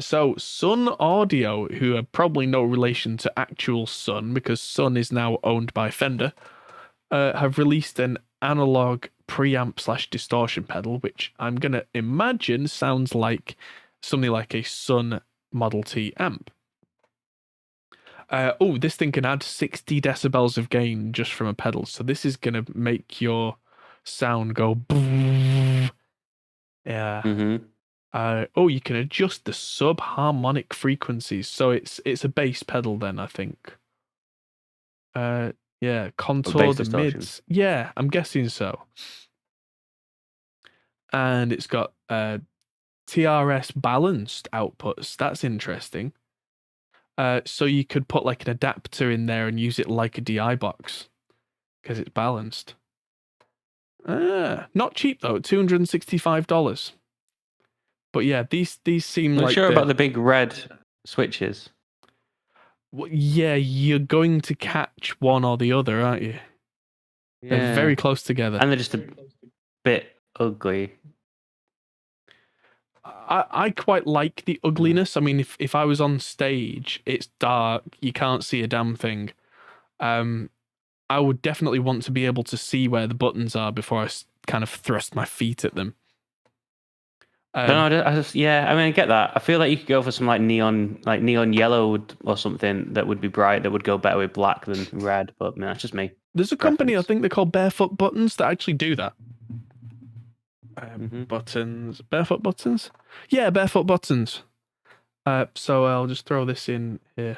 So Sun Audio, who are probably no relation to actual Sun, because Sun is now owned by Fender, have released an analog preamp / distortion pedal, which I'm going to imagine sounds like something like a Sun Model T amp. This thing can add 60 decibels of gain just from a pedal. So this is going to make your sound go boom. Yeah. You can adjust the sub-harmonic frequencies. So it's a bass pedal then, I think. Contour the mids. Yeah, I'm guessing so. And it's got TRS balanced outputs. That's interesting. So you could put like an adapter in there and use it like a DI box because it's balanced. Not cheap though, $265. But yeah, these seem I'm like sure about the big red switches. Yeah, you're going to catch one or the other, aren't you? Yeah. They're very close together. And they're just a bit ugly. I quite like the ugliness. I mean, if I was on stage, it's dark, you can't see a damn thing. I would definitely want to be able to see where the buttons are before I kind of thrust my feet at them. Yeah, I mean, I get that. I feel like you could go for some like neon yellow or something that would be bright, that would go better with black than red. But man, that's just me. There's a company, I think they're called Barefoot Buttons, that actually do that. Buttons, Barefoot Buttons? Yeah, Barefoot Buttons. So I'll just throw this in here.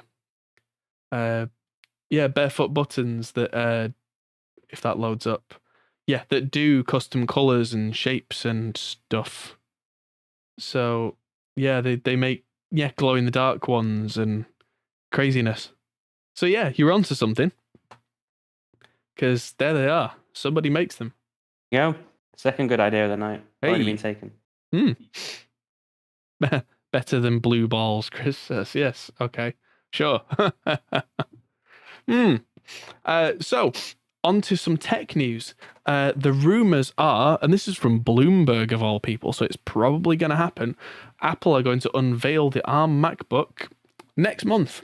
Yeah, Barefoot Buttons that, if that loads up, yeah, that do custom colors and shapes and stuff. So yeah, they make glow in the dark ones and craziness. So yeah, you're onto something. Because there they are. Somebody makes them. Yeah, second good idea of the night. Already been taken. Better than blue balls, Chris says. Yes, okay, sure. So, on to some tech news. The rumors are, and this is from Bloomberg of all people, so it's probably going to happen, Apple are going to unveil the ARM MacBook next month.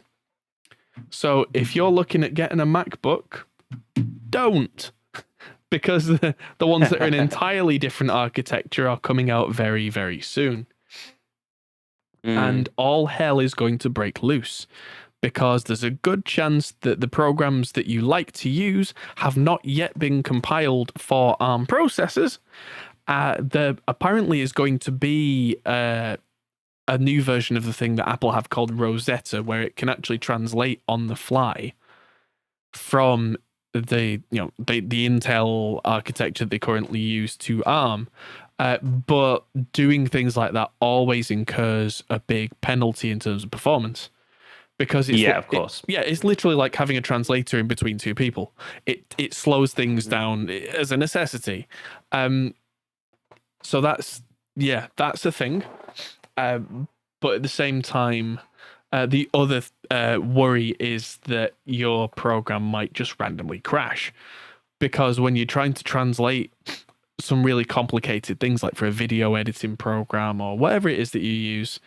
So, if you're looking at getting a MacBook, don't. Because the ones that are an entirely different architecture are coming out very, very soon. And all hell is going to break loose. Because there's a good chance that the programs that you like to use have not yet been compiled for ARM processors. There apparently is going to be a new version of the thing that Apple have called Rosetta, where it can actually translate on the fly from the Intel architecture they currently use to ARM. But doing things like that always incurs a big penalty in terms of performance. Because it's of course. It's literally like having a translator in between two people. It slows things down as a necessity. So that's a thing. But at the same time, the other worry is that your program might just randomly crash, because when you're trying to translate some really complicated things, like for a video editing program or whatever it is that you use,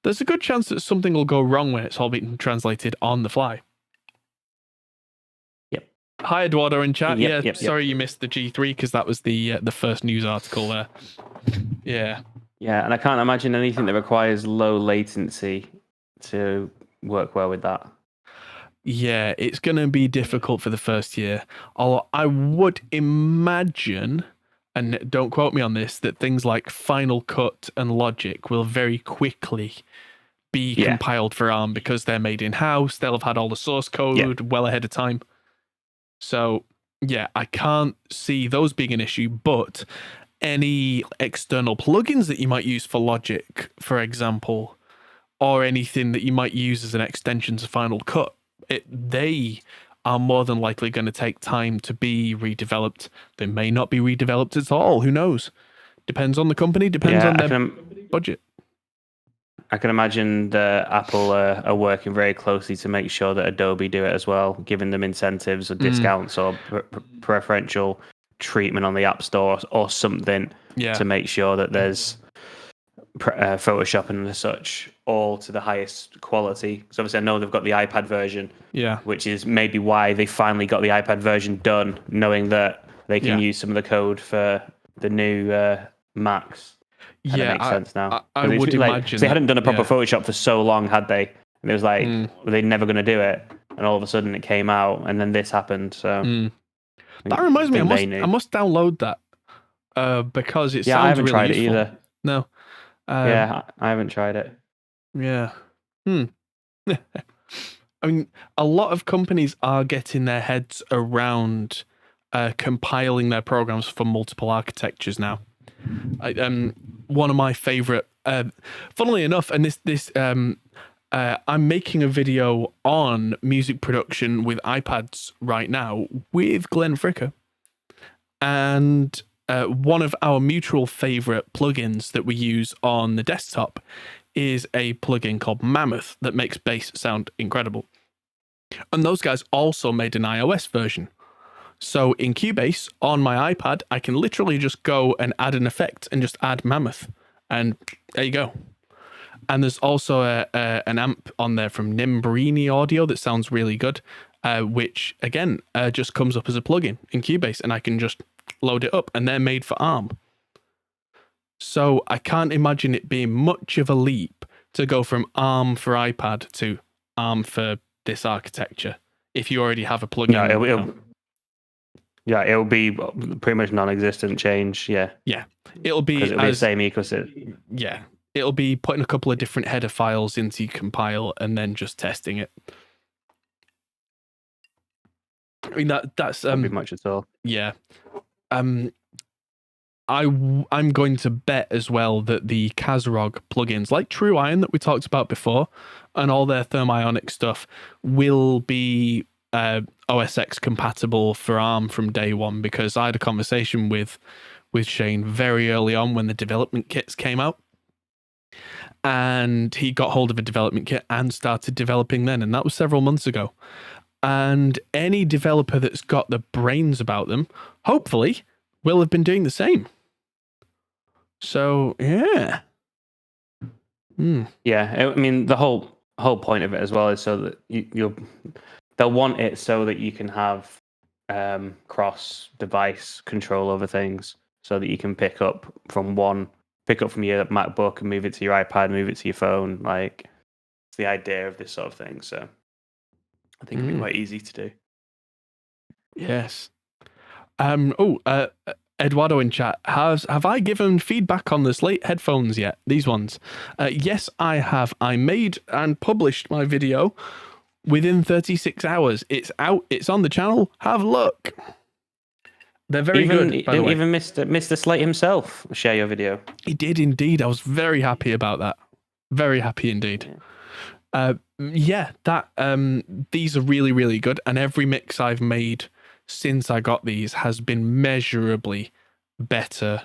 there's a good chance that something will go wrong when it's all being translated on the fly. Yep. Hi, Eduardo in chat. Yep. Sorry you missed the G3 because that was the first news article there. Yeah. Yeah, and I can't imagine anything that requires low latency to work well with that. Yeah, it's going to be difficult for the first year. Although I would imagine, and don't quote me on this, that things like Final Cut and Logic will very quickly be compiled for ARM because they're made in-house. They'll have had all the source code well ahead of time. So, yeah, I can't see those being an issue, but any external plugins that you might use for Logic, for example, or anything that you might use as an extension to Final Cut, they are more than likely going to take time to be redeveloped. They may not be redeveloped at all. Who knows? Depends on the company, depends on their budget. I can imagine that Apple are working very closely to make sure that Adobe do it as well, giving them incentives or discounts or preferential treatment on the App Store or something to make sure that there's Photoshop and such all to the highest quality. Because obviously I know they've got the iPad version, which is maybe why they finally got the iPad version done, knowing that they can use some of the code for the new Macs. And it makes sense now. I would imagine they hadn't done a proper Photoshop for so long, had they? And it was like they're never going to do it, and all of a sudden it came out, and then this happened. So that reminds me, I must download that because it sounds I haven't really tried useful. it either. No. I haven't tried it. Yeah. I mean, a lot of companies are getting their heads around compiling their programs for multiple architectures now. One of my favorite, funnily enough, and this I'm making a video on music production with iPads right now with Glenn Fricker. And one of our mutual favorite plugins that we use on the desktop is a plugin called Mammoth that makes bass sound incredible. And those guys also made an iOS version. So in Cubase on my iPad, I can literally just go and add an effect and just add Mammoth. And there you go. And there's also an amp on there from Nimbrini Audio that sounds really good, which again just comes up as a plugin in Cubase, and I can just load it up, and they're made for ARM. So I can't imagine it being much of a leap to go from ARM for iPad to ARM for this architecture if you already have a plugin. It'll be pretty much non-existent change. Yeah, it'll be the same ecosystem. Yeah, it'll be putting a couple of different header files into compile and then just testing it. I mean that's pretty much at all. Yeah. I'm going to bet as well that the Kazrog plugins, like True Iron that we talked about before, and all their thermionic stuff, will be OS X compatible for ARM from day one, because I had a conversation with Shane very early on when the development kits came out, and he got hold of a development kit and started developing then, and that was several months ago. And any developer that's got the brains about them, hopefully, will have been doing the same. So, yeah. Yeah, I mean, the whole point of it as well is so that they'll want it so that you can have cross-device control over things, so that you can pick up from your MacBook and move it to your iPad, move it to your phone. Like, it's the idea of this sort of thing. So I think it'd be quite easy to do. Yes. Eduardo in chat, have I given feedback on the Slate headphones yet? These ones. Yes, I have. I made and published my video within 36 hours. It's out. It's on the channel. Have a look. They're very good, by the way. Even Mr. Slate himself share your video. He did indeed. I was very happy about that. Very happy indeed. Yeah. These are really, really good. And every mix I've made since I got these has been measurably better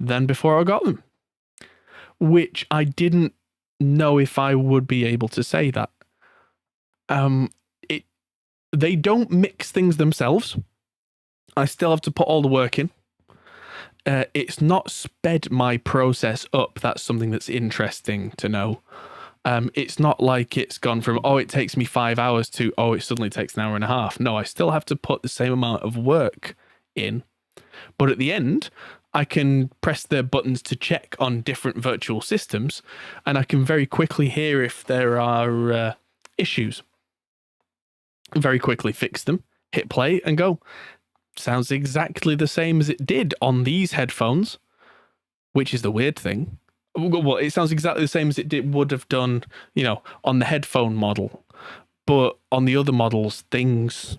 than before I got them, which I didn't know if I would be able to say that. They don't mix things themselves. I still have to put all the work in. It's not sped my process up. That's something that's interesting to know. It's not like it's gone from, it takes me 5 hours to, it suddenly takes an hour and a half. No, I still have to put the same amount of work in. But at the end, I can press the buttons to check on different virtual systems, and I can very quickly hear if there are issues. Very quickly fix them, hit play, and go. Sounds exactly the same as it did on these headphones, which is the weird thing. Well, it sounds exactly the same as it would have done, on the headphone model. But on the other models, things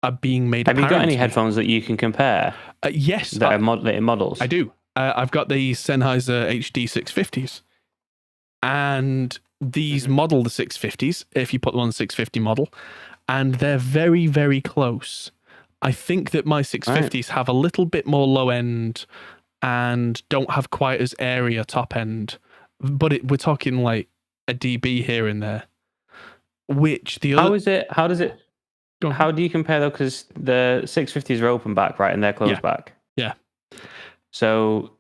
are being made apparent. Have you got any headphones that you can compare? Yes. That are models? I do. I've got the Sennheiser HD 650s. And these model the 650s, if you put them on the 650 model, and they're very, very close. I think that my 650s have a little bit more low end and don't have quite as airy a top end, but we're talking like a dB here and there. Which the other... How do you compare though? Because the 650s are open back, right, and they're closed back. Yeah. So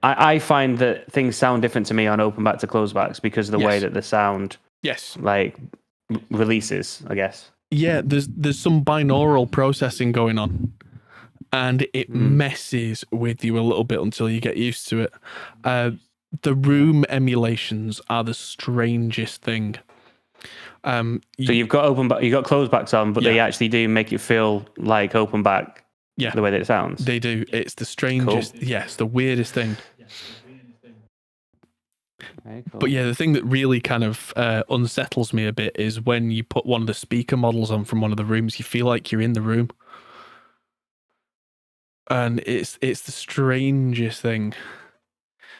I find that things sound different to me on open back to closed backs because of the way that the sound releases, I guess. Yeah, there's some binaural processing going on, and it messes with you a little bit until you get used to it. The room emulations are the strangest thing. So you've got closed backs on, but they actually do make it feel like open back. Yeah, the way that it sounds. They do. It's the strangest. Cool. Yes, the weirdest thing. Very cool. But yeah, the thing that really kind of unsettles me a bit is when you put one of the speaker models on from one of the rooms, you feel like you're in the room. And it's the strangest thing.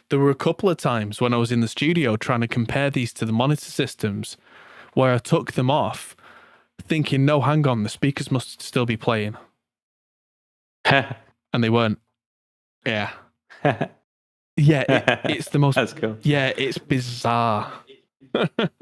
There were a couple of times when I was in the studio trying to compare these to the monitor systems where I took them off thinking, no, hang on, the speakers must still be playing. and they weren't. Yeah. Yeah, it's the most. That's cool. Yeah, it's bizarre.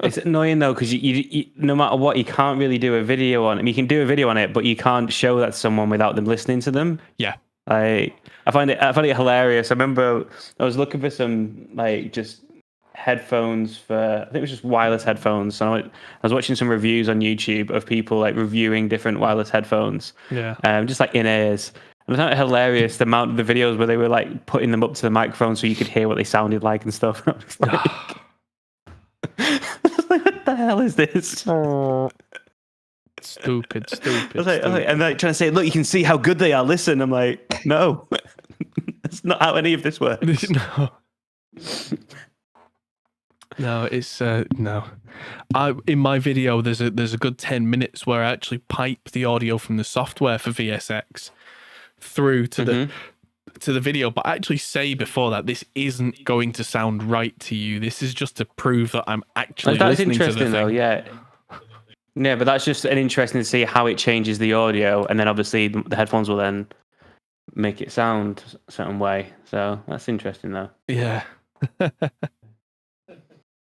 It's annoying though, because you no matter what, you can't really do a video on it. I mean, you can do a video on it, but you can't show that to someone without them listening to them. Yeah. I find it hilarious. I remember I was looking for some like just headphones for, I think it was just wireless headphones. So I was watching some reviews on YouTube of people like reviewing different wireless headphones. Yeah. Just like in-ears. And I found it hilarious the amount of the videos where they were like putting them up to the microphone so you could hear what they sounded like and stuff. I was like, what the hell is this? Stupid. I was like, and they're trying to say, look, you can see how good they are. Listen, I'm like, no, that's not how any of this works. No, it's no. In my video, there's a good 10 minutes where I actually pipe the audio from the software for VSX through to the video, but I actually say before that this isn't going to sound right to you. This is just to prove that I'm actually listening to the thing. That's interesting, though. Yeah, but that's just an interesting to see how it changes the audio, and then obviously the headphones will then make it sound a certain way. So that's interesting, though. Yeah.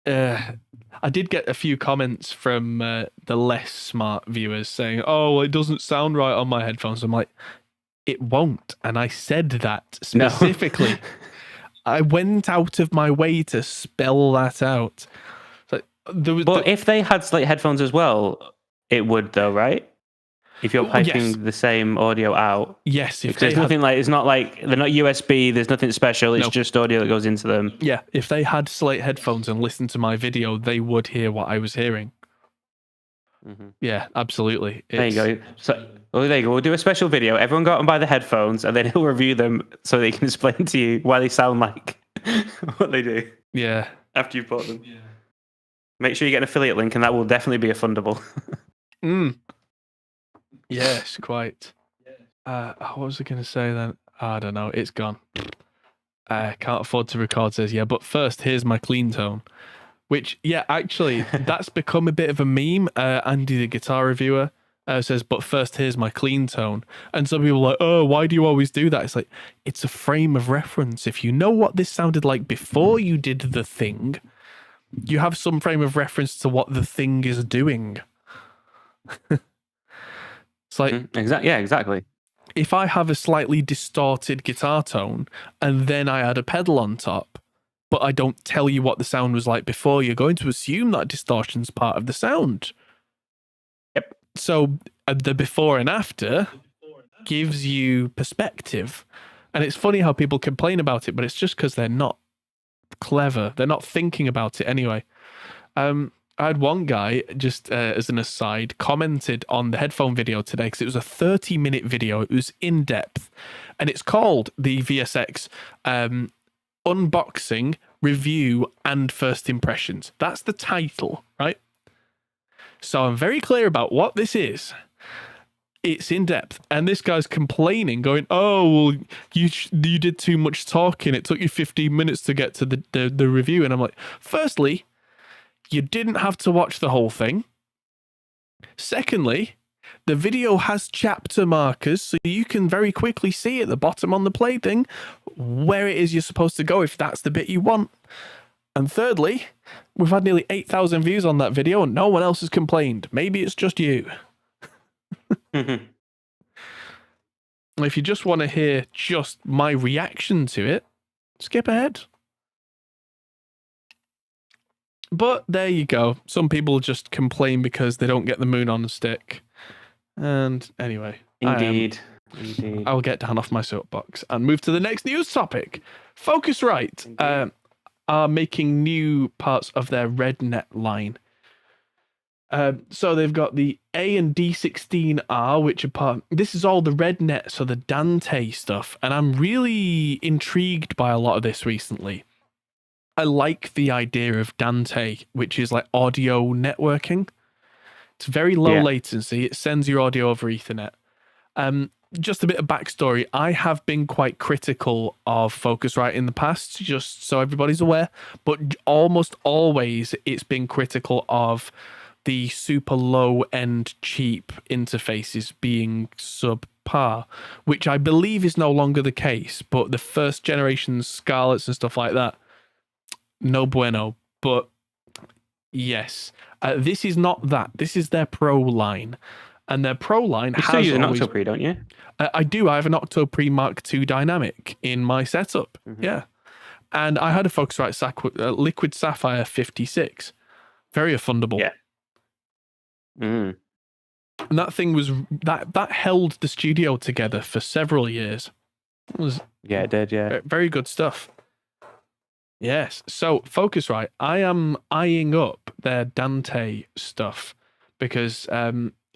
I did get a few comments from the less smart viewers saying, "Oh, well, it doesn't sound right on my headphones." I'm like, it won't, and I said that specifically. No. I went out of my way to spell that out. But if they had like headphones as well, it would though, right? If you're piping the same audio out. Yes. If there's nothing like, it's not like, they're not USB, there's nothing special, it's just audio that goes into them. Yeah, if they had Slate headphones and listened to my video, they would hear what I was hearing. Mm-hmm. Yeah, absolutely. There you go. So, there you go. We'll do a special video. Everyone go out and buy the headphones, and then he'll review them so they can explain to you why they sound like what they do. Yeah. After you've bought them. Yeah. Make sure you get an affiliate link, and that will definitely be a fundable. Yes, quite. What was I going to say then? I don't know. It's gone. Can't afford to record says, yeah, but first, here's my clean tone. Which, yeah, actually, that's become a bit of a meme. Andy, the guitar reviewer, says, but first, here's my clean tone. And some people are like, oh, why do you always do that? It's like, it's a frame of reference. If you know what this sounded like before you did the thing, you have some frame of reference to what the thing is doing. It's like... exactly. If I have a slightly distorted guitar tone and then I add a pedal on top, but I don't tell you what the sound was like before, you're going to assume that distortion's part of the sound. Yep. So the before and after gives you perspective. And it's funny how people complain about it, but it's just because they're not clever. They're not thinking about it anyway. I had one guy, just as an aside, commented on the headphone video today because it was a 30-minute video. It was in-depth. And it's called the VSX Unboxing, Review, and First Impressions. That's the title, right? So I'm very clear about what this is. It's in-depth. And this guy's complaining, going, oh, well, you did too much talking. It took you 15 minutes to get to the review. And I'm like, firstly, you didn't have to watch the whole thing. Secondly, the video has chapter markers, so you can very quickly see at the bottom on the play thing where it is you're supposed to go if that's the bit you want. And thirdly, we've had nearly 8,000 views on that video and no one else has complained. Maybe it's just you. If you just want to hear just my reaction to it, skip ahead. But there you go. Some people just complain because they don't get the moon on a stick. And anyway. Indeed. I'll get down off my soapbox and move to the next news topic. Focusrite are making new parts of their RedNet line. So they've got the A and D16R, which are part... This is all the RedNet, so the Dante stuff. And I'm really intrigued by a lot of this recently. I like the idea of Dante, which is like audio networking. It's very low latency. It sends your audio over Ethernet. Just a bit of backstory. I have been quite critical of Focusrite in the past, just so everybody's aware. But almost always it's been critical of the super low end cheap interfaces being subpar, which I believe is no longer the case, but the first generation Scarletts and stuff like that, no bueno. But yes, this is not that. This is their Pro line. And their Pro line You has still use an always... Octopre, don't you? I do. I have an Octopre Mark II Dynamic in my setup. Yeah. And I had a Focusrite Liquid Sapphire 56. Very affordable. Yeah. And that thing was... That held the studio together for several years. It did, yeah. Very good stuff. Yes. So, Focusrite, I am eyeing up their Dante stuff because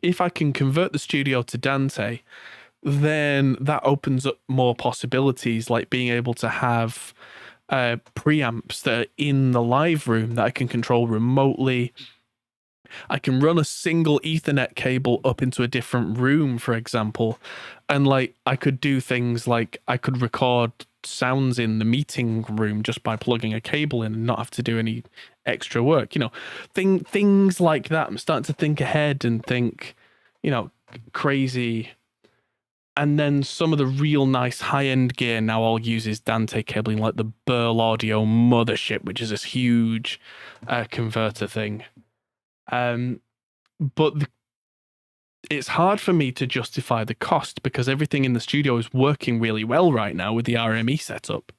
if I can convert the studio to Dante, then that opens up more possibilities, like being able to have preamps that are in the live room that I can control remotely. I can run a single Ethernet cable up into a different room, for example, and like I could do things like I could record sounds in the meeting room just by plugging a cable in and not have to do any extra work, you know, things like that. I'm starting to think ahead and think, you know, crazy. And then some of the real nice high-end gear now all uses Dante cabling, like the Burl Audio Mothership, which is this huge converter thing. But it's hard for me to justify the cost because everything in the studio is working really well right now with the RME setup.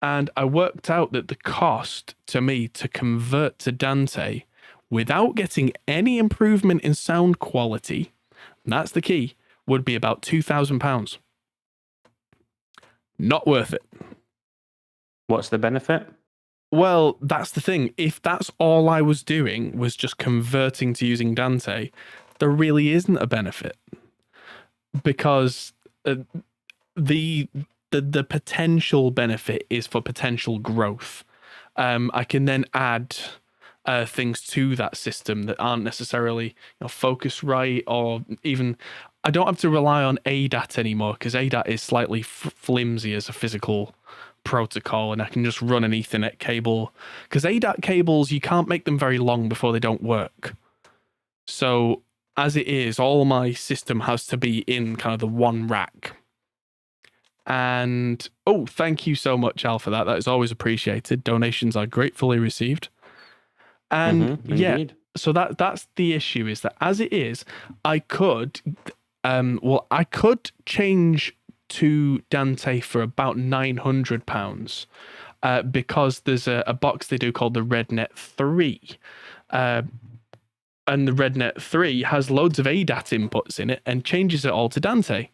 And I worked out that the cost to me to convert to Dante without getting any improvement in sound quality, and that's the key, would be about £2,000. Not worth it. What's the benefit? Well, that's the thing. If that's all I was doing was just converting to using Dante, there really isn't a benefit because the potential benefit is for potential growth. I can then add things to that system that aren't necessarily, you know, Focusrite, or even I don't have to rely on ADAT anymore because ADAT is slightly flimsy as a physical protocol, and I can just run an Ethernet cable because ADAT cables, you can't make them very long before they don't work. So as it is, all my system has to be in kind of the one rack. And oh, thank you so much, Al, for that. That is always appreciated. Donations are gratefully received. And so that's the issue, is that as it is, I could I could change to Dante for about £900 because there's a box they do called the RedNet 3. And the RedNet 3 has loads of ADAT inputs in it and changes it all to Dante.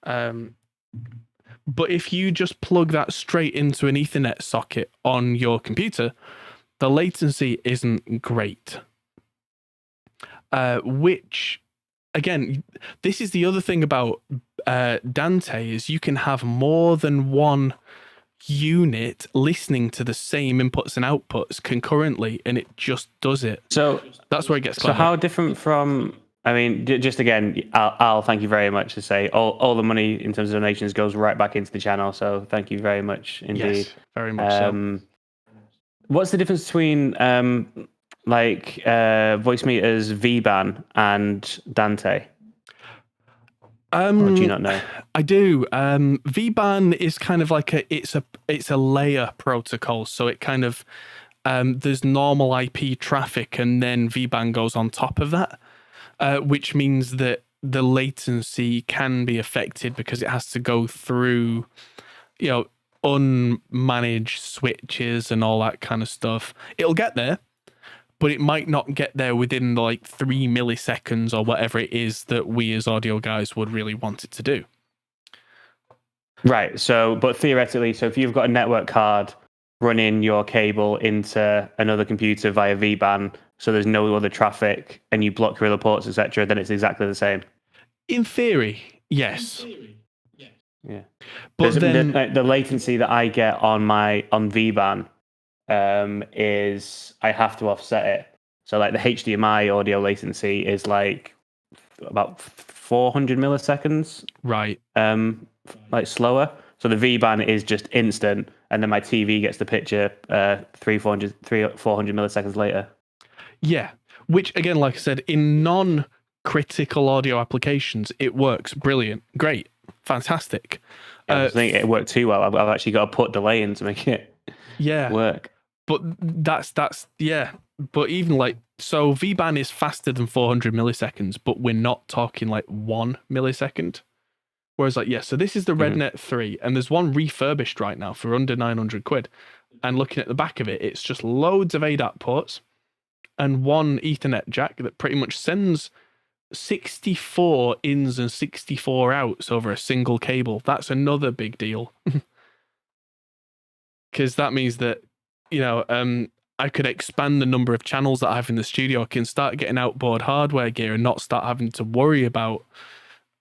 But if you just plug that straight into an Ethernet socket on your computer, the latency isn't great. Which, again, this is the other thing about Dante, is you can have more than one unit listening to the same inputs and outputs concurrently, and it just does it. So that's where it gets clever. So how different from... I mean, just again, Al, thank you very much to say all the money in terms of donations goes right back into the channel. So thank you very much indeed. Yes, very much so. What's the difference between Voicemeeter's V-Ban and Dante? Or do you not know? I do. V-Ban is kind of like it's a layer protocol. So it kind of there's normal IP traffic, and then V-Ban goes on top of that. Which means that the latency can be affected because it has to go through, you know, unmanaged switches and all that kind of stuff. It'll get there, but it might not get there within like 3 milliseconds or whatever it is that we as audio guys would really want it to do. Right. So, but theoretically, so if you've got a network card running your cable into another computer via V-Ban, so there's no other traffic, and you block your other ports, etc., then it's exactly the same. In theory, yes. Yeah. But then the latency that I get on V-Ban is I have to offset it. So like the HDMI audio latency is like about 400 milliseconds. Right. Like slower. So the V-Ban is just instant, and then my TV gets the picture 400 milliseconds later. Yeah, which again, like I said, in non-critical audio applications, it works brilliant, great, fantastic. I think it worked too well. I've actually got to put delay in to make it work. But that's yeah. But even like, so V-Ban is faster than 400 milliseconds, but we're not talking like 1 millisecond. Whereas like, so this is the RedNet 3, and there's one refurbished right now for under 900 quid. And looking at the back of it, it's just loads of ADAT ports and one Ethernet jack that pretty much sends 64 ins and 64 outs over a single cable. That's another big deal. Because that means that, I could expand the number of channels that I have in the studio. I can start getting outboard hardware gear and not start having to worry about,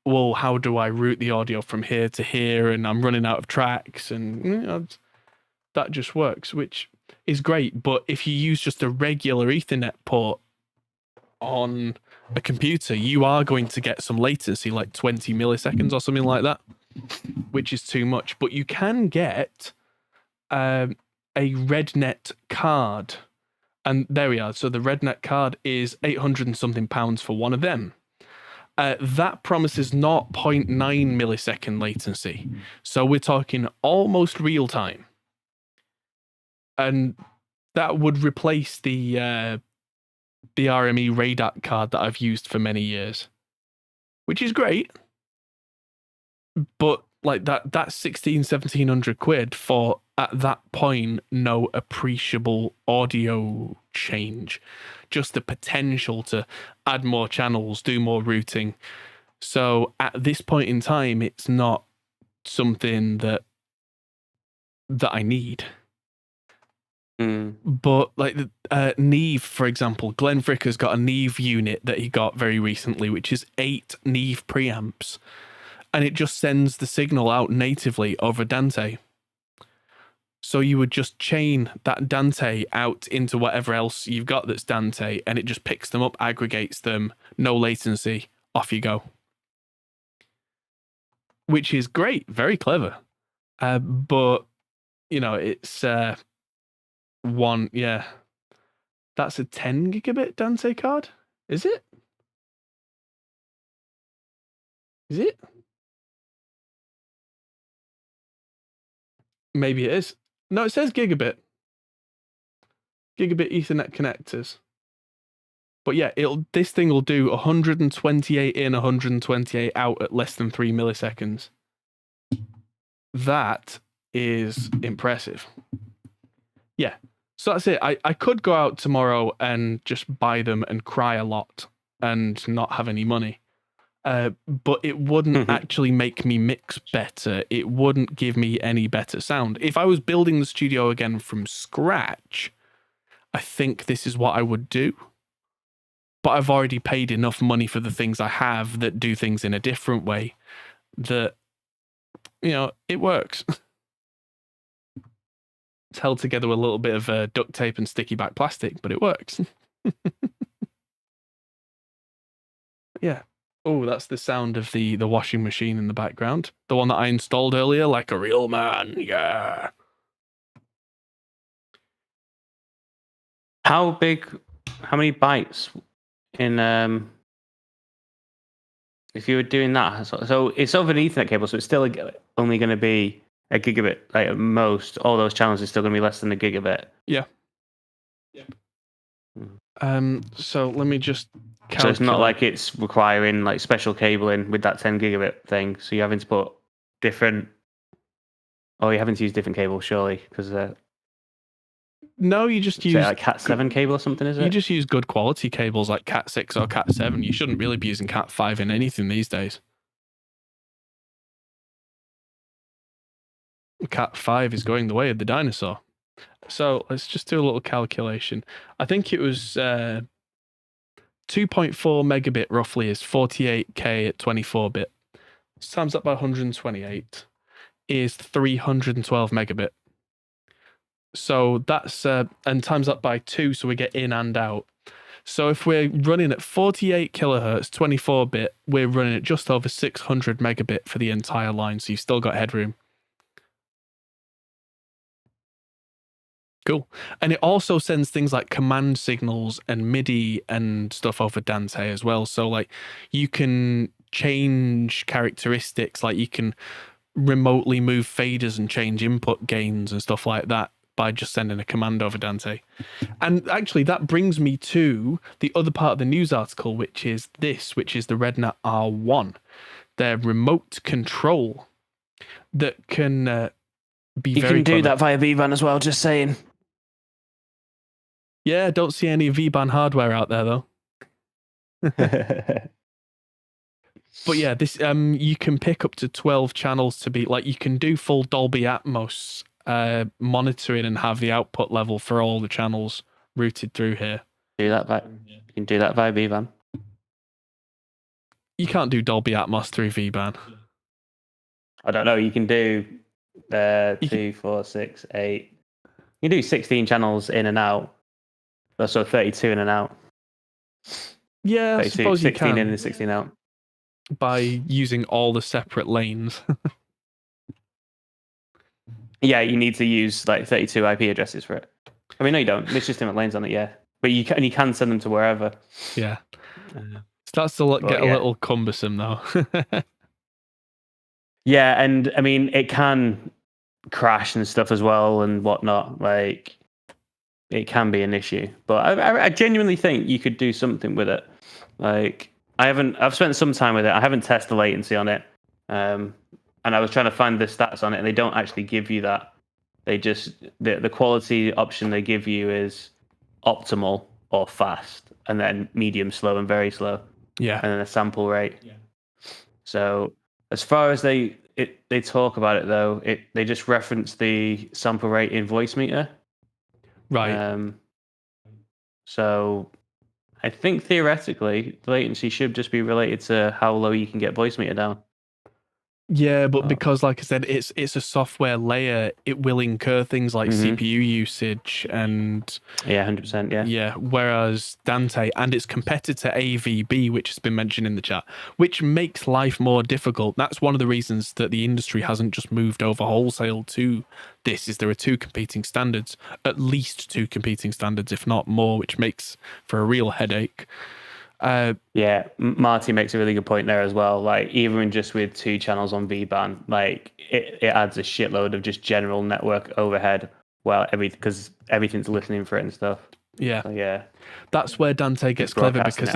well, how do I route the audio from here to here? And I'm running out of tracks, and that just works, which is great. But if you use just a regular Ethernet port on a computer, you are going to get some latency, like 20 milliseconds or something like that, which is too much. But you can get a RedNet card, and there we are. So the RedNet card is 800 and something pounds for one of them. That promises 0.9 millisecond latency, so we're talking almost real time, and that would replace the RME RADAT card that I've used for many years, which is great. But like that's 1700 quid for, at that point, no appreciable audio change, just the potential to add more channels, do more routing. So at this point in time, it's not something that I need. But like Neve, for example, Glenn Fricker's got a Neve unit that he got very recently, which is 8 Neve preamps, and it just sends the signal out natively over Dante. So you would just chain that Dante out into whatever else you've got that's Dante, and it just picks them up, aggregates them, no latency, off you go. Which is great, very clever. But, it's one, that's a 10 gigabit Dante card? Is it? Is it? Maybe it is. No, it says gigabit. Gigabit Ethernet connectors. But yeah, this thing will do 128 in, 128 out at less than 3 milliseconds. That is impressive. Yeah. So that's it. I could go out tomorrow and just buy them and cry a lot and not have any money. But it wouldn't actually make me mix better. It wouldn't give me any better sound. If I was building the studio again from scratch, I think this is what I would do. But I've already paid enough money for the things I have that do things in a different way that, it works. It's held together with a little bit of duct tape and sticky back plastic, but it works. Yeah. Oh, that's the sound of the washing machine in the background. The one that I installed earlier, like a real man. Yeah. How many bytes in, if you were doing that? So it's over an Ethernet cable, so it's still only going to be a gigabit, like at most. All those channels are still going to be less than a gigabit. Yeah. So let me just calculate. So it's not like it's requiring like special cabling with that 10 gigabit thing. So you're having to put different, or you're having to use different cables, surely, because no, you just use like Cat 7 cable or something, is it? You just use good quality cables like Cat 6 or Cat 7. You shouldn't really be using Cat 5 in anything these days. Cat 5 is going the way of the dinosaur. So let's just do a little calculation. I think it was 2.4 megabit roughly is 48K at 24 bit. Times that by 128 is 312 megabit. So that's, and times that by 2, so we get in and out. So if we're running at 48 kilohertz, 24 bit, we're running at just over 600 megabit for the entire line. So you've still got headroom. Cool. And it also sends things like command signals and MIDI and stuff over Dante as well. So like you can change characteristics, like you can remotely move faders and change input gains and stuff like that by just sending a command over Dante. And actually that brings me to the other part of the news article, which is the RedNat R1, their remote control that can be you very can do clever. that via V-Band as well, just saying. Yeah, don't see any V-Band hardware out there though. But yeah, this you can pick up to 12 channels to be like, you can do full Dolby Atmos monitoring and have the output level for all the channels routed through here. You can do that via V-Band. You can't do Dolby Atmos through V-Band. I don't know. You can do 2, 4, 6, 8. You can do 16 channels in and out. So 32 in and out. Yeah, I suppose 16 you can. 16 in and 16 out. By using all the separate lanes. Yeah, you need to use like 32 IP addresses for it. I mean, no, you don't. There's just different lanes on it, yeah. But you can send them to wherever. Yeah. Starts to get a little cumbersome though. Yeah, and I mean, it can crash and stuff as well and whatnot. Like, it can be an issue. But I genuinely think you could do something with it. Like, I've spent some time with it. I haven't tested the latency on it. And I was trying to find the stats on it, and they don't actually give you that. They just, the quality option they give you is optimal or fast, and then medium slow and very slow. Yeah. And then a sample rate. Yeah. So as far as they talk about it though, they just reference the sample rate in Voicemeeter. Right. So I think theoretically the latency should just be related to how low you can get Voicemeeter down. Yeah, but because, like I said, it's a software layer, it will incur things like CPU usage and 100%. Yeah. Whereas Dante and its competitor AVB, which has been mentioned in the chat, which makes life more difficult. That's one of the reasons that the industry hasn't just moved over wholesale to this. Is there are two competing standards, at least two competing standards, if not more, which makes for a real headache. Marty makes a really good point there as well. Like, even just with 2 channels on V-Band, like it adds a shitload of just general network overhead. Well, because everything's listening for it and stuff. Yeah. So, that's where Dante gets clever, because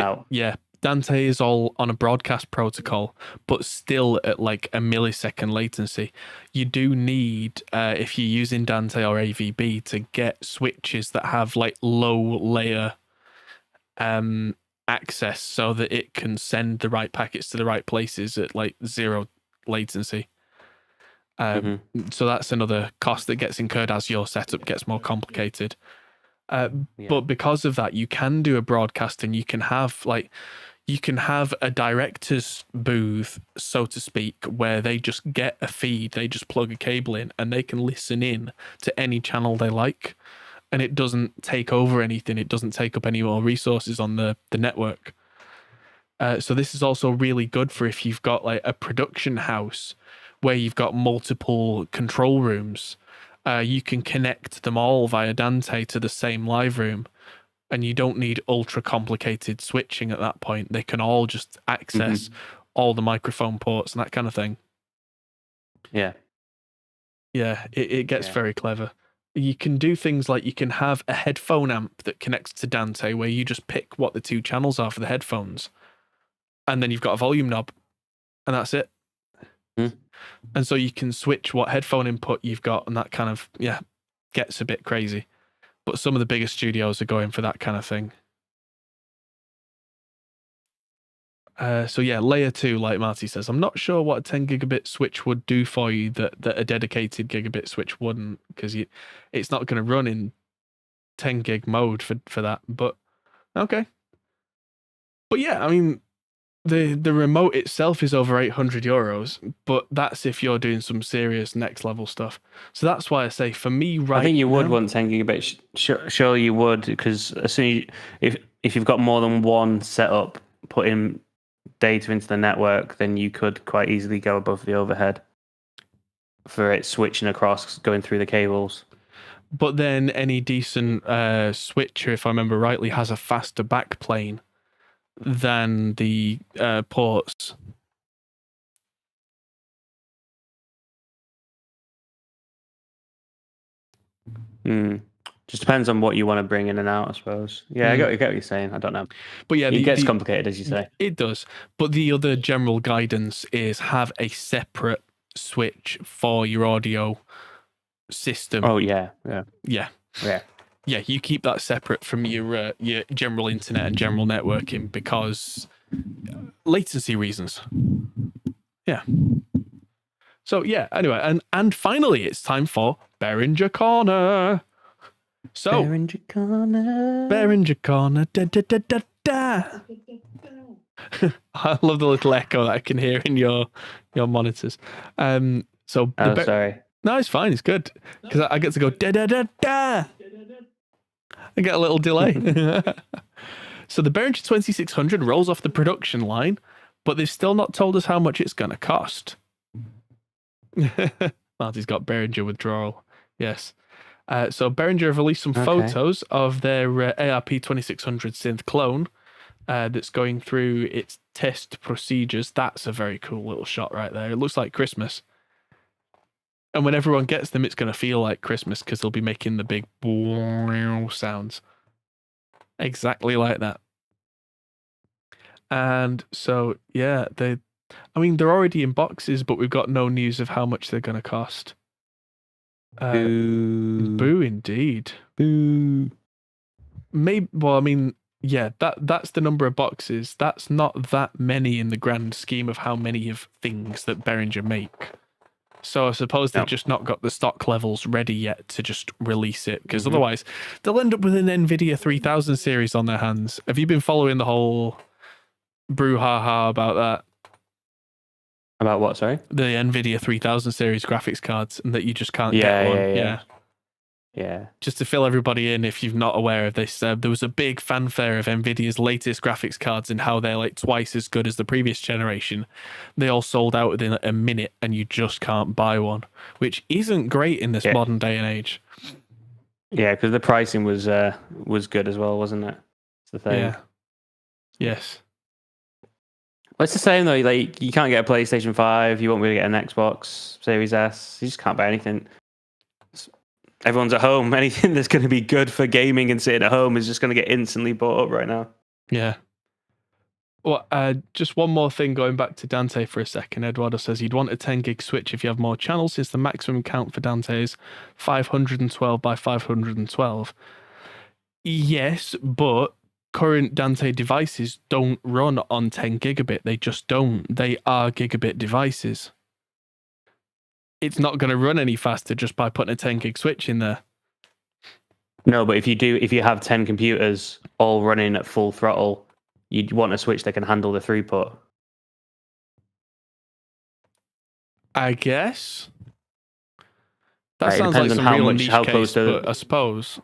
Dante is all on a broadcast protocol, but still at like a millisecond latency. You do need, if you're using Dante or AVB, to get switches that have like low layer access so that it can send the right packets to the right places at like 0 latency. So that's another cost that gets incurred as your setup gets more complicated. But because of that, you can do a broadcast, and you can have a director's booth, so to speak, where they just get a feed, they just plug a cable in, and they can listen in to any channel they like. And it doesn't take over anything. It doesn't take up any more resources on the network. So this is also really good for if you've got like a production house where you've got multiple control rooms. You can connect them all via Dante to the same live room, and you don't need ultra complicated switching at that point. They can all just access all the microphone ports and that kind of thing. Yeah, it gets very clever. You can do things like you can have a headphone amp that connects to Dante where you just pick what the 2 channels are for the headphones, and then you've got a volume knob, and that's it. And so you can switch what headphone input you've got, and that kind of gets a bit crazy. But some of the bigger studios are going for that kind of thing. So layer 2, like Marty says, I'm not sure what a 10 gigabit switch would do for you that a dedicated gigabit switch wouldn't, because it's not going to run in 10 gig mode for that. But okay. But yeah, I mean, the remote itself is over €800, but that's if you're doing some serious next level stuff. So that's why I say, for me, I think you would want 10 gigabit. Sure, you would, because as soon as if you've got more than one setup, put in data into the network, then you could quite easily go above the overhead for it switching across, going through the cables. but then any decent switcher, if I remember rightly, has a faster backplane than the ports. Just depends on what you want to bring in and out, I suppose. Yeah, I get what you're saying. I don't know. But yeah, it gets complicated, as you say. It does. But the other general guidance is have a separate switch for your audio system. Oh, yeah. Yeah, you keep that separate from your general internet and general networking because latency reasons. Yeah. So yeah, anyway, and finally it's time for Behringer Corner. So Behringer Corner. Behringer Corner. Da, da, da, da, da. I love the little echo that I can hear in your monitors. Sorry. No, it's fine. It's good because I get to go da da da da. I get a little delay. So the Behringer 2600 rolls off the production line, but they've still not told us how much it's going to cost. Marty's got Behringer withdrawal. Yes. So Behringer have released some photos of their ARP 2600 synth clone that's going through its test procedures. That's a very cool little shot right there. It looks like Christmas. And when everyone gets them, it's going to feel like Christmas because they'll be making the big sounds. Exactly like that. And so, yeah, they're already in boxes, but we've got no news of how much they're going to cost. Boo indeed. Boo. That's the number of boxes. That's not that many in the grand scheme of how many of things that Behringer make. So I suppose they've just not got the stock levels ready yet to just release it, because otherwise they'll end up with an NVIDIA 3000 series on their hands. Have you been following the whole brouhaha about that? About what, sorry? The NVIDIA 3000 series graphics cards, and that you just can't get one. Yeah. Just to fill everybody in, if you're not aware of this, there was a big fanfare of NVIDIA's latest graphics cards and how they're like twice as good as the previous generation. They all sold out within a minute, and you just can't buy one, which isn't great in this modern day and age. Yeah, because the pricing was good as well, wasn't it? It's the thing. Yeah. Yes. Well, it's the same though. Like, you can't get a PlayStation 5. You won't really get an Xbox Series S. You just can't buy anything. Everyone's at home. Anything that's going to be good for gaming and sitting at home is just going to get instantly bought up right now. Yeah. Well, just one more thing going back to Dante for a second. Eduardo says you'd want a 10 gig switch if you have more channels, since the maximum count for Dante is 512 by 512. Yes, but current Dante devices don't run on 10 gigabit. They just don't. They are gigabit devices. It's not going to run any faster just by putting a 10 gig switch in there. No, but if you have 10 computers all running at full throttle, you'd want a switch that can handle the throughput. I guess. That sounds like some real niche case, but I suppose.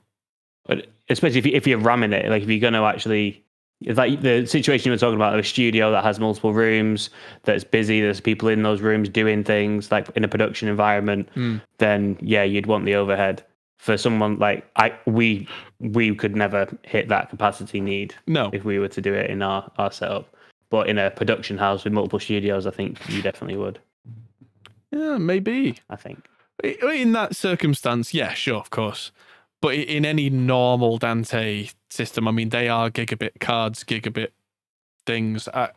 But especially if you're ramming it, like if you're going to actually, like the situation you were talking about, a studio that has multiple rooms, that's busy, there's people in those rooms doing things, like in a production environment, then yeah, you'd want the overhead. For someone like we could never hit that capacity need. No, if we were to do it in our setup. But in a production house with multiple studios, I think you definitely would. Yeah, maybe. I think in that circumstance, yeah, sure, of course. But in any normal Dante system, I mean, they are gigabit cards, gigabit things. I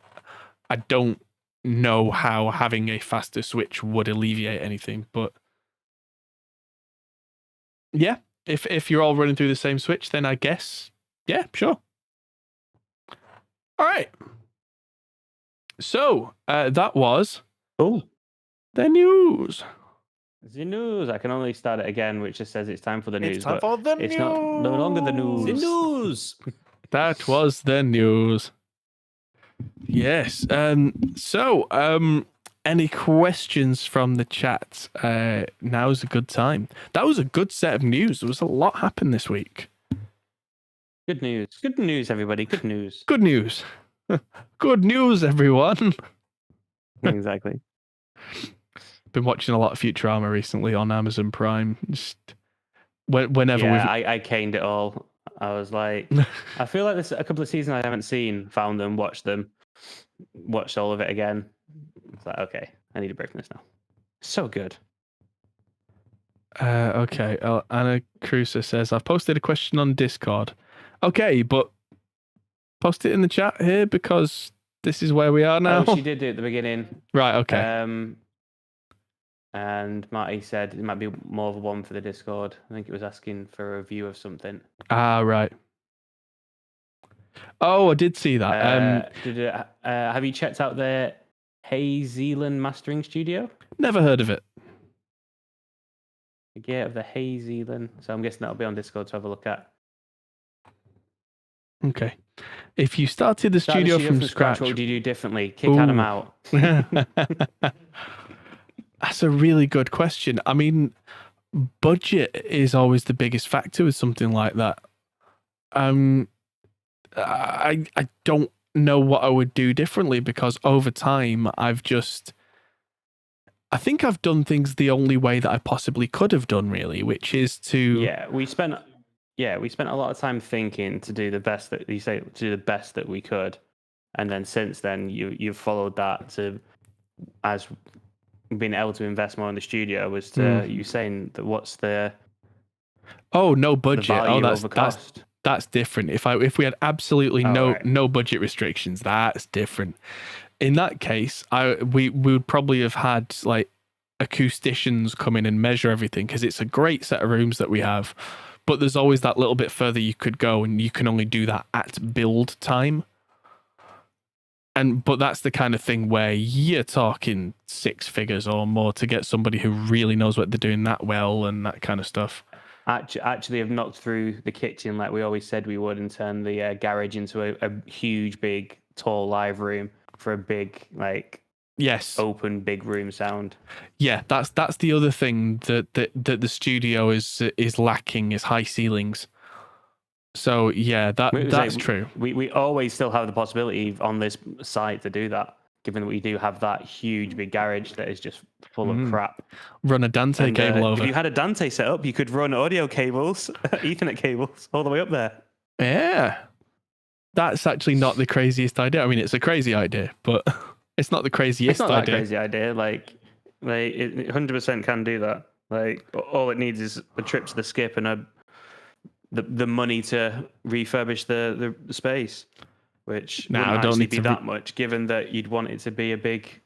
don't know how having a faster switch would alleviate anything, but yeah, if you're all running through the same switch, then I guess, yeah, sure. All right. So that was the news. The news. I can only start it again, which just says it's time for the news. It's time for the news. It's no longer the news. The news. That was the news. Yes. Any questions from the chat? Now's a good time. That was a good set of news. There was a lot happened this week. Good news. Good news, everybody. Good news. Good news. Good news, everyone. Exactly. Been watching a lot of Futurama recently on Amazon Prime. Just Whenever Yeah, we've I caned it all. I was like, I feel like there's a couple of seasons I haven't seen, found them, watched all of it again. It's like, okay, I need a break from this now. So good. Okay, Anna Cruiser says, I've posted a question on Discord. Okay, but post it in the chat here because this is where we are now. Oh, she did do it at the beginning. Right, okay. And Marty said it might be more of a one for the Discord. I think it was asking for a review of something. Ah, right. Oh, I did see that. Have you checked out the Hey Zealand mastering studio? Never heard of it. Yeah, of the Hey Zealand. So I'm guessing that'll be on Discord to have a look at. Okay. If you started the studio from scratch, what would you do differently? Kick Adam out. That's a really good question. I mean, budget is always the biggest factor with something like that. I don't know what I would do differently because over time I think I've done things the only way that I possibly could have done, really, which is to we spent a lot of time thinking to do the best that we could, and then since then you've followed that to as being able to invest more in the studio was to you saying that what's the no budget. That's different. If we had absolutely no budget restrictions, that's different. In that case, we would probably have had like acousticians come in and measure everything because it's a great set of rooms that we have, but there's always that little bit further you could go, and you can only do that at build time. But that's the kind of thing where you're talking 6 figures or more to get somebody who really knows what they're doing that well and that kind of stuff. Actually, have knocked through the kitchen like we always said we would, and turned the garage into a huge, big, tall live room for a big, open, big room sound. Yeah, that's the other thing that the studio is lacking is high ceilings. So yeah, that's true. We always still have the possibility on this site to do that, given that we do have that huge big garage that is just full of crap. Run a Dante cable over. If you had a Dante set up, you could run audio cables, Ethernet cables, all the way up there. Yeah. That's actually not the craziest idea. I mean, it's a crazy idea, but it's not the craziest idea. It's not that crazy idea. Like it 100% can do that. Like all it needs is a trip to the skip and the money to refurbish the space, which wouldn't actually be that much, given that you'd want it to be a big,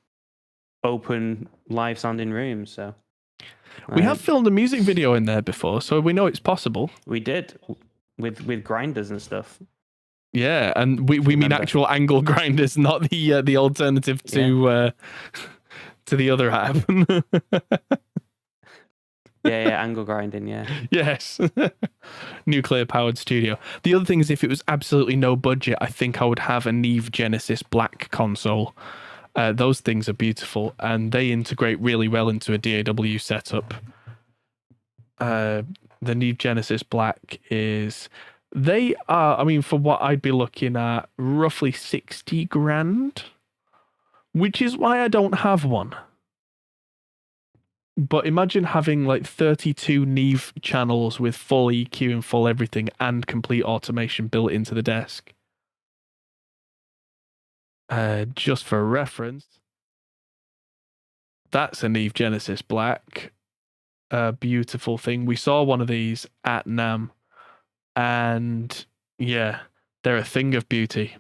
open, live sounding room. So we have filmed a music video in there before, so we know it's possible. We did with grinders and stuff. Yeah, and we mean actual angle grinders, not the alternative to the other app. Yeah, angle grinding, yeah. Yes. Nuclear powered studio. The other thing is, if it was absolutely no budget, I think I would have a Neve Genesis Black console. Those things are beautiful, and they integrate really well into a DAW setup. The Neve Genesis Black they are, I mean, for what I'd be looking at, roughly 60 grand, which is why I don't have one. But imagine having like 32 Neve channels with full EQ and full everything and complete automation built into the desk. Just for reference, that's a Neve Genesis Black. Beautiful thing. We saw one of these at NAMM, and yeah, they're a thing of beauty.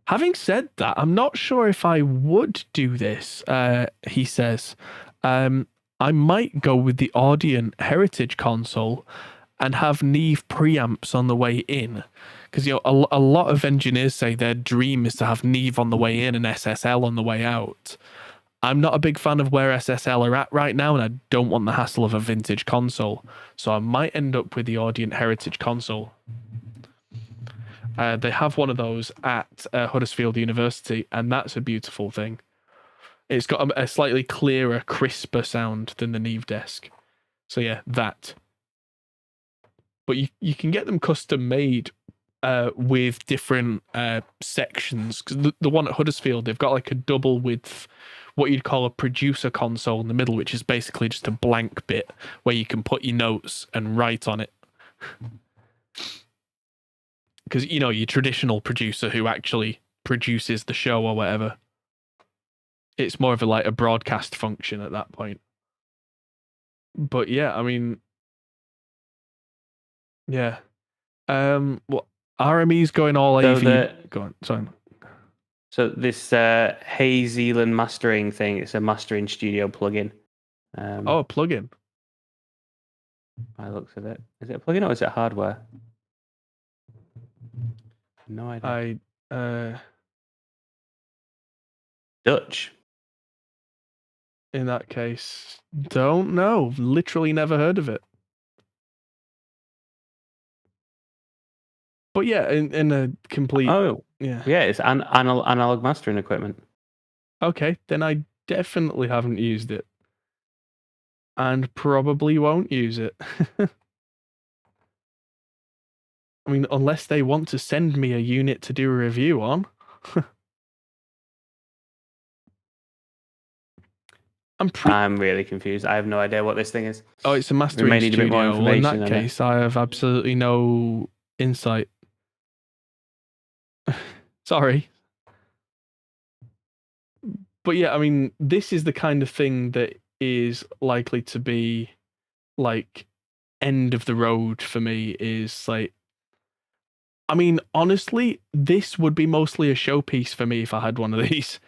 Having said that, I'm not sure if I would do this, he says. I might go with the Audient Heritage console and have Neve preamps on the way in. Because a lot of engineers say their dream is to have Neve on the way in and SSL on the way out. I'm not a big fan of where SSL are at right now, and I don't want the hassle of a vintage console. So I might end up with the Audient Heritage console. They have one of those at Huddersfield University, and that's a beautiful thing. It's got a slightly clearer, crisper sound than the Neve desk. So yeah, that. But you can get them custom made with different sections. Because the one at Huddersfield, they've got like a double width what you'd call a producer console in the middle, which is basically just a blank bit where you can put your notes and write on it. Because, you know, your traditional producer who actually produces the show or whatever, it's more of a broadcast function at that point. But yeah, I mean, yeah. Well, RME's going all AV. Go on, sorry. So this Hey Zealand mastering thing, it's a mastering studio plugin. A plugin. By the looks of it. Is it a plugin or is it hardware? No idea. Dutch. In that case, don't know. Literally never heard of it. But yeah, in a complete... Oh, yeah, it's analog mastering equipment. Okay, then I definitely haven't used it. And probably won't use it. I mean, unless they want to send me a unit to do a review on. I'm really confused. I have no idea what this thing is. Oh, it's a mastering studio. Well, in that case, I have absolutely no insight. Sorry. But yeah, I mean, this is the kind of thing that is likely to be like end of the road for me. Is like, I mean, honestly, this would be mostly a showpiece for me if I had one of these.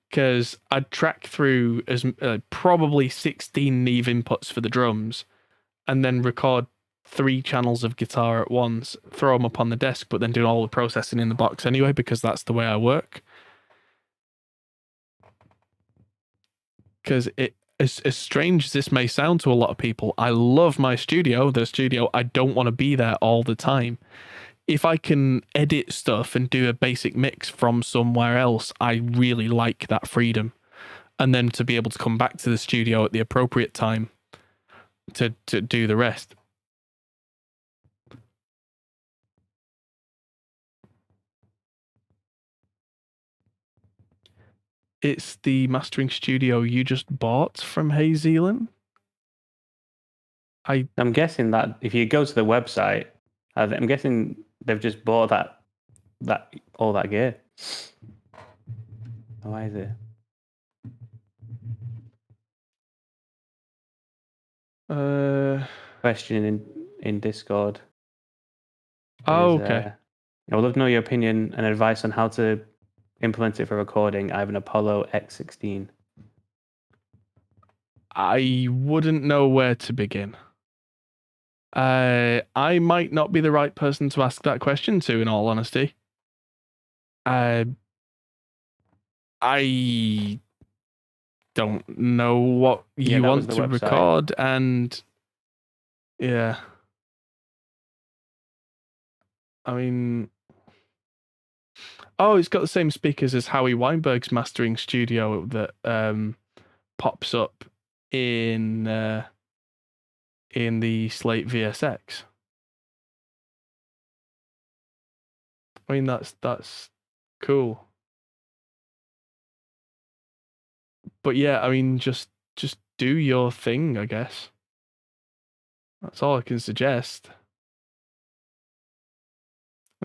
Because I'd track through as probably 16 Neve inputs for the drums, and then record 3 channels of guitar at once, throw them up on the desk, but then do all the processing in the box anyway, because that's the way I work. Because as strange as this may sound to a lot of people, I love my studio, the studio. I don't want to be there all the time. If I can edit stuff and do a basic mix from somewhere else, I really like that freedom. And then to be able to come back to the studio at the appropriate time to do the rest. It's the mastering studio you just bought from Hey Zealand? I'm guessing that if you go to the website, I'm guessing they've just bought all that gear. Why is it? Question in Discord. Oh, okay. I would love to know your opinion and advice on how to implement it for recording. I have an Apollo X16. I wouldn't know where to begin. I might not be the right person to ask that question to, in all honesty. I don't know what you want to record, and yeah. I mean, oh, it's got the same speakers as Howie Weinberg's mastering studio that pops up in the Slate VSX. I mean, that's cool. But yeah, I mean, just do your thing, I guess. That's all I can suggest.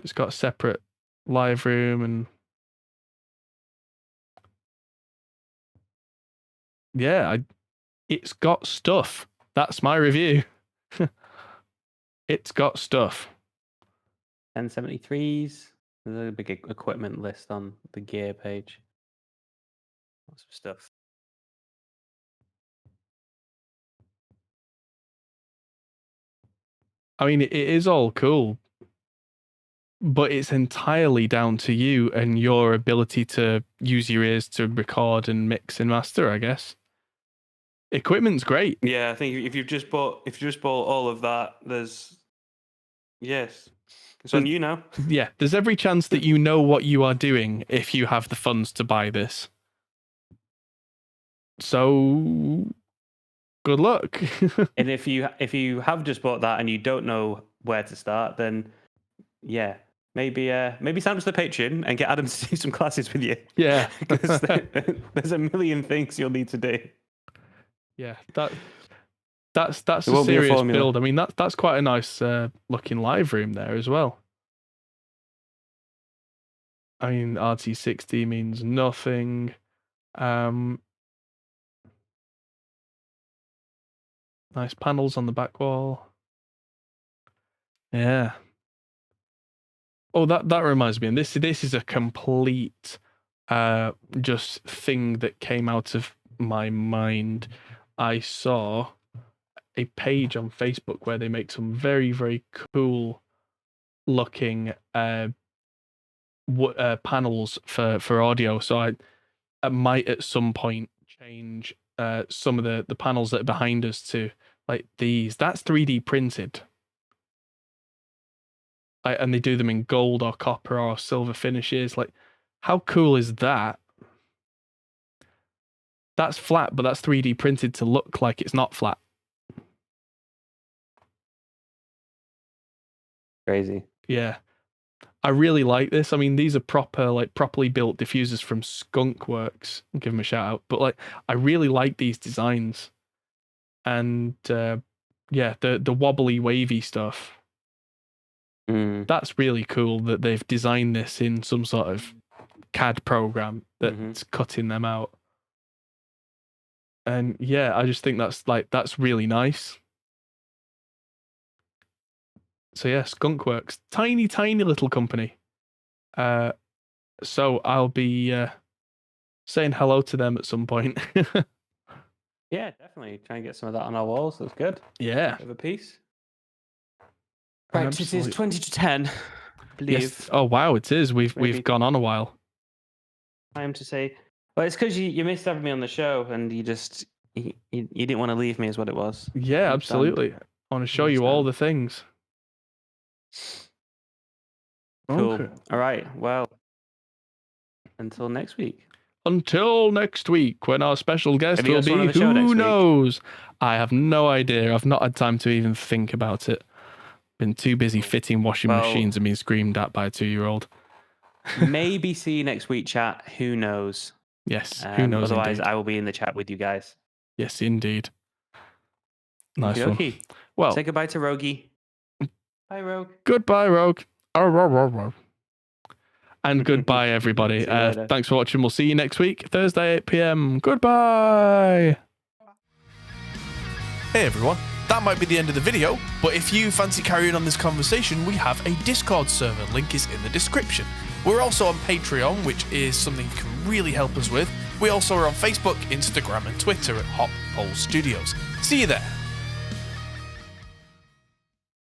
It's got a separate live room and yeah, it's got stuff. That's my review. It's got stuff. 1073s. There's a big equipment list on the gear page. Lots of stuff. I mean, it is all cool, but it's entirely down to you and your ability to use your ears to record and mix and master, I guess. Equipment's great. Yeah, I think if you've just bought all of that, it's on you now. Yeah, there's every chance that you know what you are doing if you have the funds to buy this. So good luck. And if you have just bought that and you don't know where to start, then yeah, maybe sign up to the Patreon and get Adam to do some classes with you. Yeah. Because there's a million things you'll need to do. Yeah, that's It a won't be a serious formula. build. I mean, that's quite a nice looking live room there as well. I mean, RT60 means nothing. Nice panels on the back wall. Yeah. Oh, that reminds me, and this is a complete just thing that came out of my mind. I saw a page on Facebook where they make some very, very cool looking panels for audio. So I might at some point change some of the panels that are behind us to like these. That's 3D printed. And they do them in gold or copper or silver finishes. Like, how cool is that? That's flat, but that's 3D printed to look like it's not flat. Crazy. Yeah. I really like this. I mean, these are properly built diffusers from Skunkworks. I'll give them a shout out. But like, I really like these designs. And yeah, the wobbly, wavy stuff. That's really cool that they've designed this in some sort of CAD program that's cutting them out. And yeah, I just think that's really nice. So yeah, Skunkworks, tiny little company. So I'll be saying hello to them at some point. Yeah, definitely. Try and get some of that on our walls. That's good. Yeah. Bit of a piece. Right, it is 20 to 10, I believe. Yes. Oh wow, it is. We've gone on a while. Time to say, well, it's because you missed having me on the show, and you didn't want to leave me, is what it was. Yeah, absolutely. I want to show you all the things. Cool. Okay. All right. Well, until next week. Until next week, when our special guest will be, who knows? I have no idea. I've not had time to even think about it. Been too busy fitting washing machines and being screamed at by a 2-year-old. Maybe see you next week, chat. Who knows? Yes, who knows? Otherwise, indeed. I will be in the chat with you guys. Yes, indeed. Nice one. Okay. Well, say goodbye to Rogie. Bye, Rogue. Goodbye, Rogue. And goodbye, everybody. Thanks for watching. We'll see you next week, Thursday, 8 p.m. Goodbye. Hey, everyone. That might be the end of the video, but if you fancy carrying on this conversation, we have a Discord server. Link is in the description. We're also on Patreon, which is something you can really help us with. We also are on Facebook, Instagram, and Twitter at Hop Pole Studios. See you there.